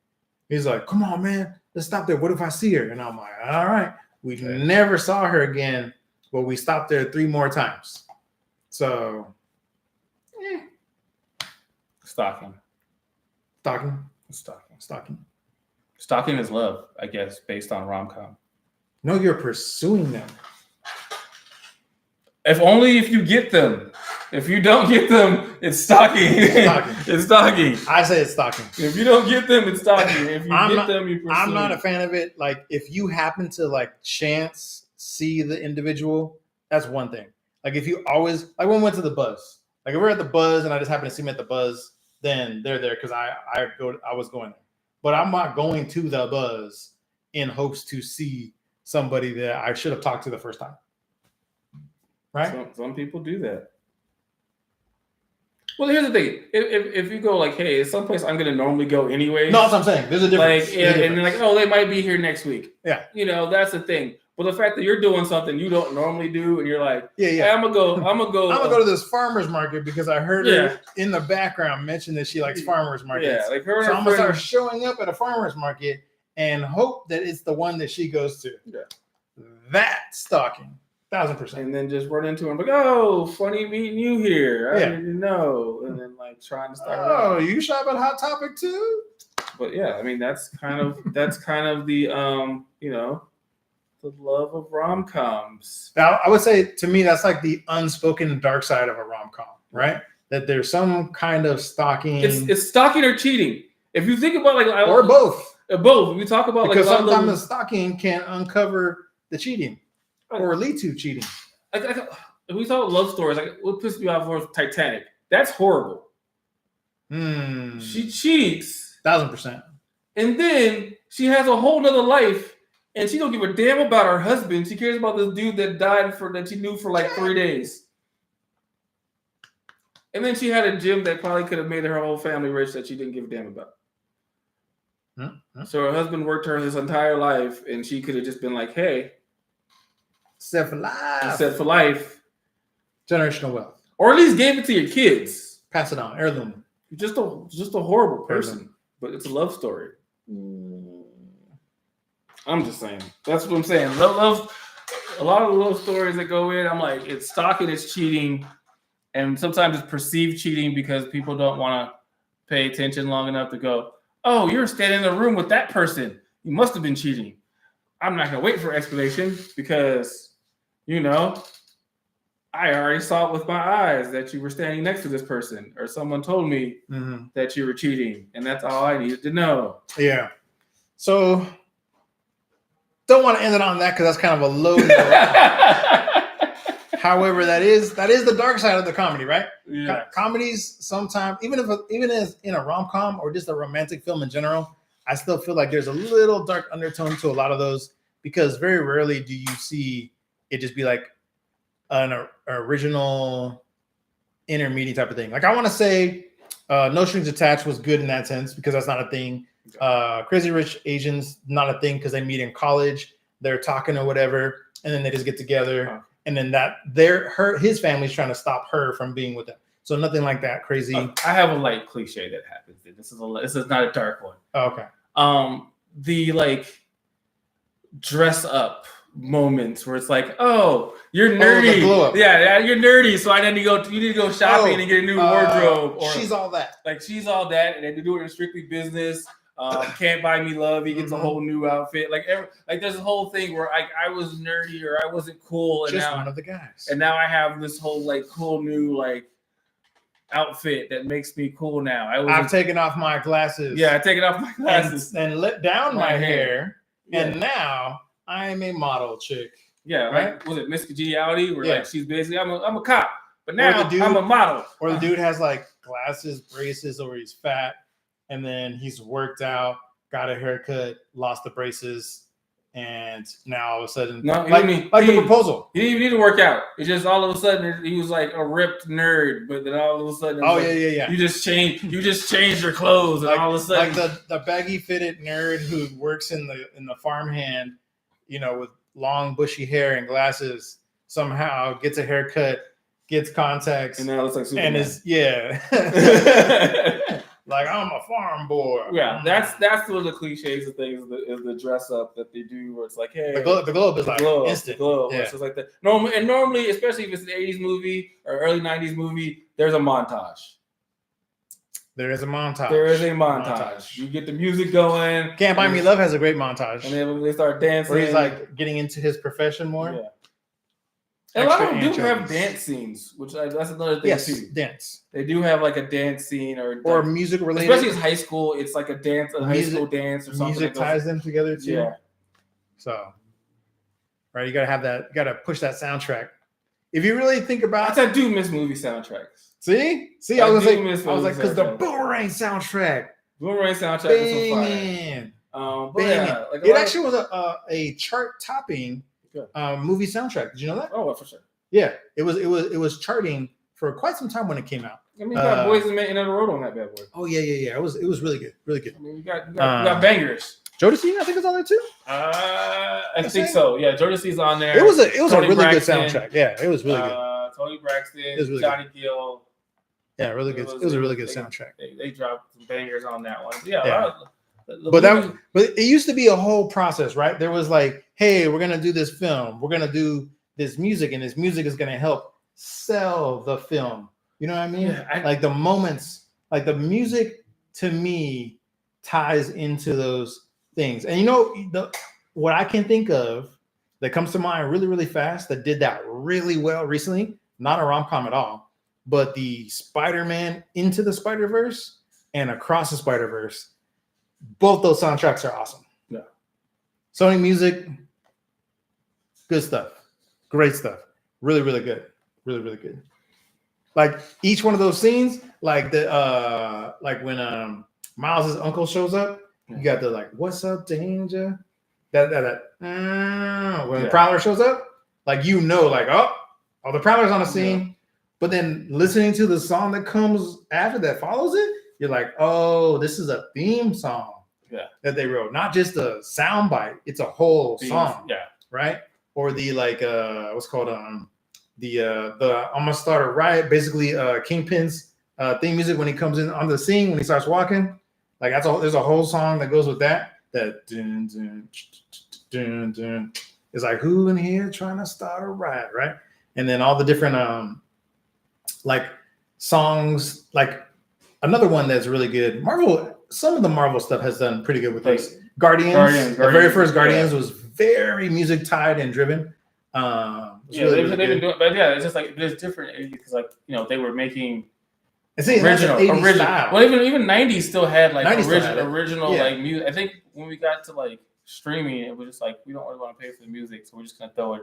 He's like, "Come on, man, let's stop there. What if I see her?" And I'm like, "All right." We never saw her again, but we stopped there 3 more times. So, Stalking is love, I guess, based on Rom Com. No, you're pursuing them. If you get them. If you don't get them, it's stalking. It's stalking. I say it's stalking. If you don't get them, it's stalking. If you get them, you pursue. I'm not a fan of it. Like, if you happen to like chance see the individual, that's one thing. Like, if you always like when we went to the Buzz, like if we're at the Buzz and I just happen to see them at the Buzz, then they're there because I was going there. But I'm not going to the Buzz in hopes to see somebody that I should have talked to the first time. Right? Some people do that. Well, here's the thing. If you go like, hey, it's someplace I'm going to normally go anyway. No, that's what I'm saying. There's a difference. And then like, oh, they might be here next week. Yeah. That's the thing. But the fact that you're doing something you don't normally do, and you're like, yeah, hey, I'm gonna go to this farmer's market because I heard her in the background mention that she likes farmer's markets. Yeah, like her. So I'm gonna start showing up at a farmer's market and hope that it's the one that she goes to. Yeah. That's stalking. 1000%. And then just run into him like, oh, funny meeting you here. I didn't know. And then like trying to start. Oh, you shop at Hot Topic too? But yeah, I mean that's kind of the the love of rom coms. Now, I would say to me that's like the unspoken dark side of a rom com, right? That there's some kind of stalking. It's stalking or cheating. If you think about or both. Both. We talk about because sometimes the stalking can uncover the cheating. Or lead to cheating. If we talk love stories, like what pissed me off was Titanic. That's horrible. She cheats. 1000%. And then she has a whole nother life, and she don't give a damn about her husband. She cares about this dude that died that she knew for like 3 days. And then she had a gym that probably could have made her whole family rich that she didn't give a damn about. So her husband worked her his entire life, and she could have just been like, hey. Set for life. Set for life. Generational wealth. Or at least gave it to your kids. Pass it on. Heirloom. Just a horrible person. But it's a love story. I'm just saying. That's what I'm saying. Love. A lot of the love stories that go in, I'm like, it's stalking, it's cheating. And sometimes it's perceived cheating because people don't want to pay attention long enough to go, oh, you're standing in a room with that person. You must have been cheating. I'm not going to wait for explanation because, I already saw it with my eyes that you were standing next to this person or someone told me that you were cheating. And that's all I needed to know. Yeah. So don't want to end it on that because that's kind of a low note. However, that is the dark side of the comedy, right? Yeah. Comedies sometimes, even as in a rom-com or just a romantic film in general, I still feel like there's a little dark undertone to a lot of those because very rarely do you see it just be like an original intermediate type of thing. Like I want to say No Strings Attached was good in that sense because that's not a thing. Crazy Rich Asians, not a thing because they meet in college, they're talking or whatever, and then they just get together. And then his family's trying to stop her from being with them. So nothing like that crazy. I have a light cliche that happens. This is not a dark one. Oh, okay. The like dress up moments where it's like, oh, you're nerdy. Yeah, you're nerdy. So I need to go. You need to go shopping and get a new wardrobe. Or she's all that. Like she's all that, and they do it in Strictly Business. Can't Buy Me Love. He gets a whole new outfit. Like there's a whole thing where I was nerdy or I wasn't cool, and just now one of the guys. And now I have this whole like cool new like outfit that makes me cool now. I've taken off my glasses. Yeah, I've taken off my glasses and let down my hair. Yeah. And now I'm a model chick. Yeah, right. Like, was it Miss Congeniality? Where like she's basically I'm a cop, but now I'm a model. Or the dude has like glasses, braces, or he's fat, and then he's worked out, got a haircut, lost the braces, and now all of a sudden, the proposal. He didn't even need to work out. It's just all of a sudden he was like a ripped nerd, but then all of a sudden, yeah. You just changed your clothes, and all of a sudden, like the baggy fitted nerd who works in the farmhand, with long bushy hair and glasses, somehow gets a haircut, gets contacts, and now it looks like Superman. And is like I'm a farm boy. Yeah, that's one of the cliches of things is the dress up that they do where it's like, hey, the globe is like instant. Yeah. It's like that. Normally, especially if it's an 80s movie or early 90s movie, there's a montage. There is a montage. There is a montage. You get the music going. Can't Buy Me Love has a great montage. And then they start dancing. Where he's like getting into his profession more. Yeah. And a lot of them do have dance scenes, which that's another thing too. Dance. They do have like a dance scene or music related. Especially in high school, it's like a high school dance or something. Music ties them together too. Yeah. So, right, you gotta have that. You gotta push that soundtrack. If you really think about, I do miss movie soundtracks. See, I was like, because the Boomerang soundtrack. Boomerang soundtrack is so fire. Yeah, it actually was a chart topping. Movie soundtrack. Did you know that? Oh, for sure. Yeah, it was charting for quite some time when it came out. I mean, you got Boys and Men in the Road on that bad boy. Oh yeah. It was really good, really good. I mean, you got bangers. Jodeci, I think is on there too. I think so. Yeah, Jodeci's on there. It was a really Braxton, good soundtrack. Yeah, it was really good. Tony Braxton, really Johnny Gill. Yeah, really good. It was a really good soundtrack. They dropped some bangers on that one. Yeah. But it used to be a whole process, right? There was like, hey, we're gonna do this film, we're gonna do this music, and this music is gonna help sell the film. You know what I mean? Yeah, like the moments, like the music to me ties into those things. And what I can think of that comes to mind really, really fast that did that really well recently, not a rom-com at all, but the Spider-Man Into the Spider-Verse and Across the Spider-Verse. Both those soundtracks are awesome. Yeah. Sony Music, good stuff. Great stuff. Really, really good. Really, really good. Like each one of those scenes, like when Miles' uncle shows up, you got the like, what's up, danger? When the Prowler shows up, like like, oh, the Prowler's on the scene. Yeah. But then listening to the song that comes after that follows it, you're like, oh, this is a theme song that they wrote, not just a sound bite. It's a whole song, right? Or the like, what's called the I'm gonna start a riot. Basically, Kingpin's theme music when he comes in on the scene when he starts walking, like there's a whole song that goes with that. That dun, dun, dun, dun. It's like who in here trying to start a riot, right? And then all the different like songs, like. Another one that's really good. Some of the Marvel stuff has done pretty good with this. Guardians. The very first Guardians was very music tied and driven. They've been doing, but it's just like there's different because they were making original. Style. Well, even 90s still had like original like music. I think when we got to like streaming, it was just like we don't really want to pay for the music, so we're just gonna throw it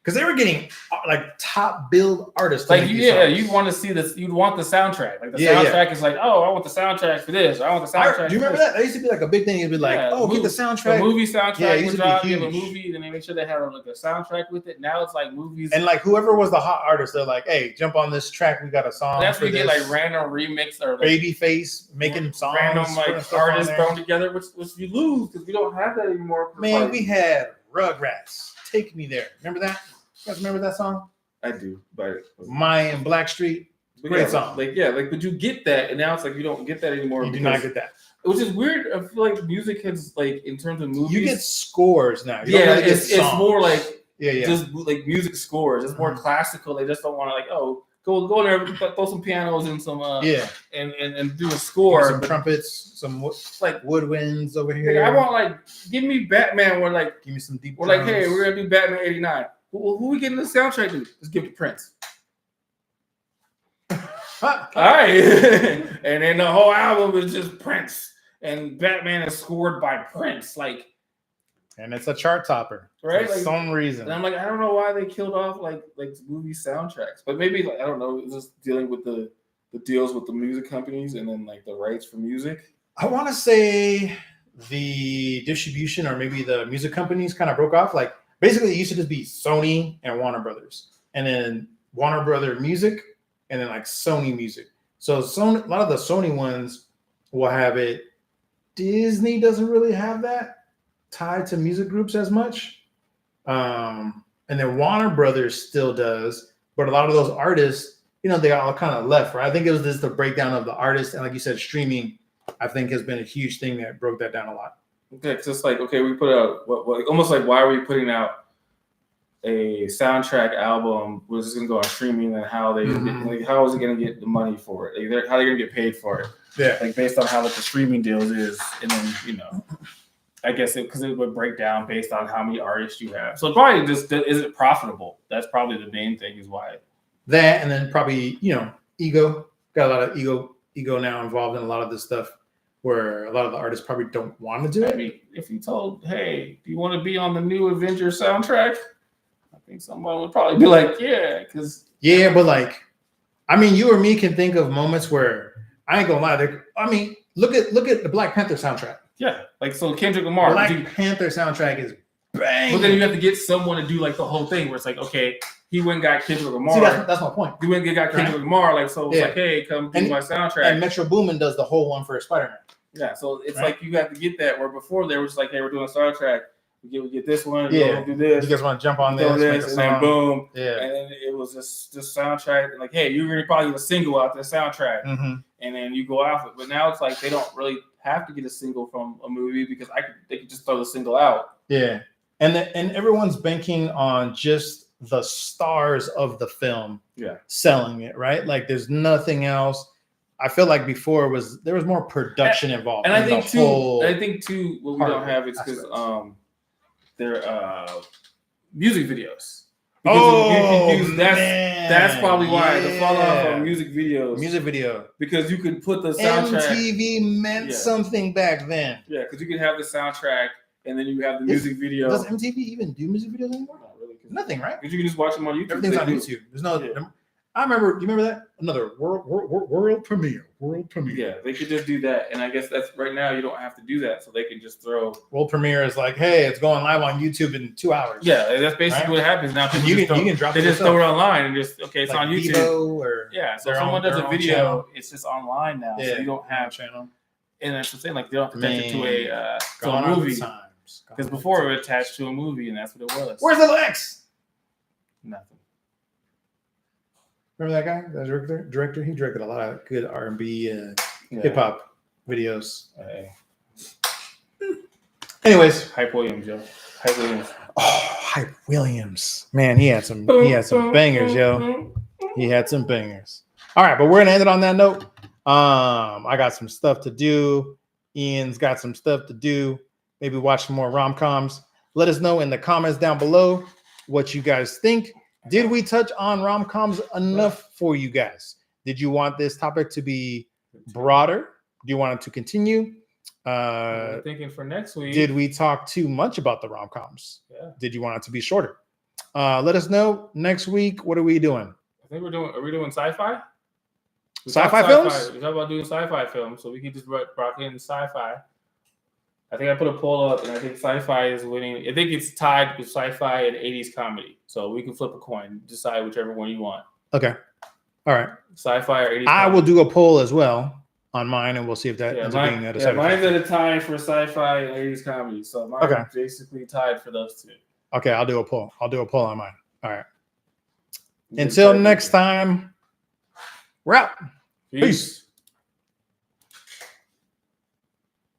because they were getting like top billed artists. Like you want to see this. You'd want the soundtrack. Like the soundtrack is like, oh, I want the soundtrack for this. Or I want the soundtrack. Do you remember that? That used to be like a big thing. It'd be like, get the soundtrack. The movie soundtrack used would to drop. be You have a huge. movie, and they make sure they have like a soundtrack with it. Now it's like movies. And like whoever was the hot artist, they're like, hey, jump on this track. We got a song. That's where you get like random remix or like Babyface making songs. Random like artists thrown together, which you lose because we don't have that anymore. Man, we had Rugrats. Take Me There. Remember that? You guys remember that song? I do, but Maya and Blackstreet. Great song. But you get that, and now it's like you don't get that anymore. You do not get that. Which is weird. I feel like music has like in terms of movies. You get scores now. It's more like just like music scores. It's more classical. They just don't want to like go in there, throw some pianos and some and do a score. Some trumpets, some like woodwinds over here. Like, I want give me Batman. Or like give me some deep. We're like, hey, we're gonna do Batman '89. Who we getting the soundtrack to? Let's give it to Prince. All right, and then the whole album is just Prince, and Batman is scored by Prince, and it's a chart topper, right? For some reason. And I'm like, I don't know why they killed off like movie soundtracks, but maybe I don't know, it's just dealing with the deals with the music companies and then like the rights for music. I want to say the distribution or maybe the music companies kind of broke off. Like basically, it used to just be Sony and Warner Brothers, and then Warner Brother Music. And then like Sony Music. So Sony, a lot of the Sony ones will have it. Disney doesn't really have that tied to music groups as much. And then Warner Brothers still does. But a lot of those artists, they all kind of left, right? I think it was just the breakdown of the artists. And like you said, streaming, I think has been a huge thing that broke that down a lot. Okay, it's just like, okay, we put out, almost like why are we putting out a soundtrack album was going to go on streaming and how they how is it going to get the money for it? Like how are they going to get paid for it? Yeah, like based on how the streaming deals is, and then I guess because it would break down based on how many artists you have. So probably just is it profitable? That's probably the main thing is why. That and then probably ego, got a lot of ego now involved in a lot of this stuff where a lot of the artists probably don't want to do it. I mean, if you told, hey, do you want to be on the new Avengers soundtrack? I think someone would probably be like, yeah, but like, I mean, you or me can think of moments where I ain't gonna lie. Look at the Black Panther soundtrack. Yeah, like so Kendrick Lamar. Black Panther soundtrack is bang. But then you have to get someone to do like the whole thing where it's like, okay, he went and got Kendrick Lamar. See, that's my point. He went and got Kendrick Lamar, it's like, hey, come do my soundtrack. And Metro Boomin does the whole one for Spider-Man. Yeah, so it's like you have to get that. Where before they were just like, hey, we're doing a soundtrack. We get this one. We'll do this. You guys want to jump on this, and then boom. Yeah. And then it was just soundtrack. And like, hey, you're gonna probably get a single out the soundtrack, and then you go off it. But now it's like they don't really have to get a single from a movie because they could just throw the single out. Yeah, and everyone's banking on just the stars of the film. Yeah, selling it, right? Like there's nothing else. I feel like before there was more production involved. And I think too, what we don't have is because they're music videos. Because that's probably why the fall off of music videos. Music video. Because you could put the soundtrack. MTV meant something back then. Yeah, because you could have the soundtrack and then you have the music video. Does MTV even do music videos anymore? Not really. Nothing, right? Because you can just watch them on YouTube. Everything's on YouTube. There's no. Yeah. I remember. You remember that? Another world premiere. World premiere. Yeah, they could just do that, and I guess that's right now. You don't have to do that, so they can just throw. World premiere is like, hey, it's going live on YouTube in 2 hours. Yeah, that's basically what happens now. You can drop. They just throw it online and just it's on YouTube. Or so if someone does a video, channel. It's just online now, so you don't have channel. And that's the thing, like they don't have to attach it to a movie. Because before it was attached to a movie, and that's what it was. Where's the Lex? Nothing. Remember that guy, that director? He directed a lot of good R&B and hip hop videos. Anyways, Hype Williams, yo. Hype Williams. Oh, Hype Williams. Man, he had some bangers, yo. He had some bangers. All right, but we're gonna end it on that note. I got some stuff to do. Ian's got some stuff to do. Maybe watch some more rom-coms. Let us know in the comments down below what you guys think. Did we touch on rom-coms enough for you guys? Did you want this topic to be broader? Do you want it to continue? Thinking for next week. Did we talk too much about the rom-coms? Yeah. Did you want it to be shorter? Let us know next week. What are we doing? I think are we doing sci-fi? Sci-fi films? We talked about doing sci-fi films, so we can just rock in sci-fi. I think I put a poll up, and I think sci-fi is winning. I think it's tied with sci-fi and 80s comedy. So we can flip a coin, decide whichever one you want. Okay. All right. Sci-fi or 80s I comedy. will do a poll as well on mine, and we'll see if that ends up being a deciding mine's factor. at a tie for sci-fi and 80s comedy. So mine's basically tied for those two. Okay, I'll do a poll. I'll do a poll on mine. All right. Until next time, we're out. Peace.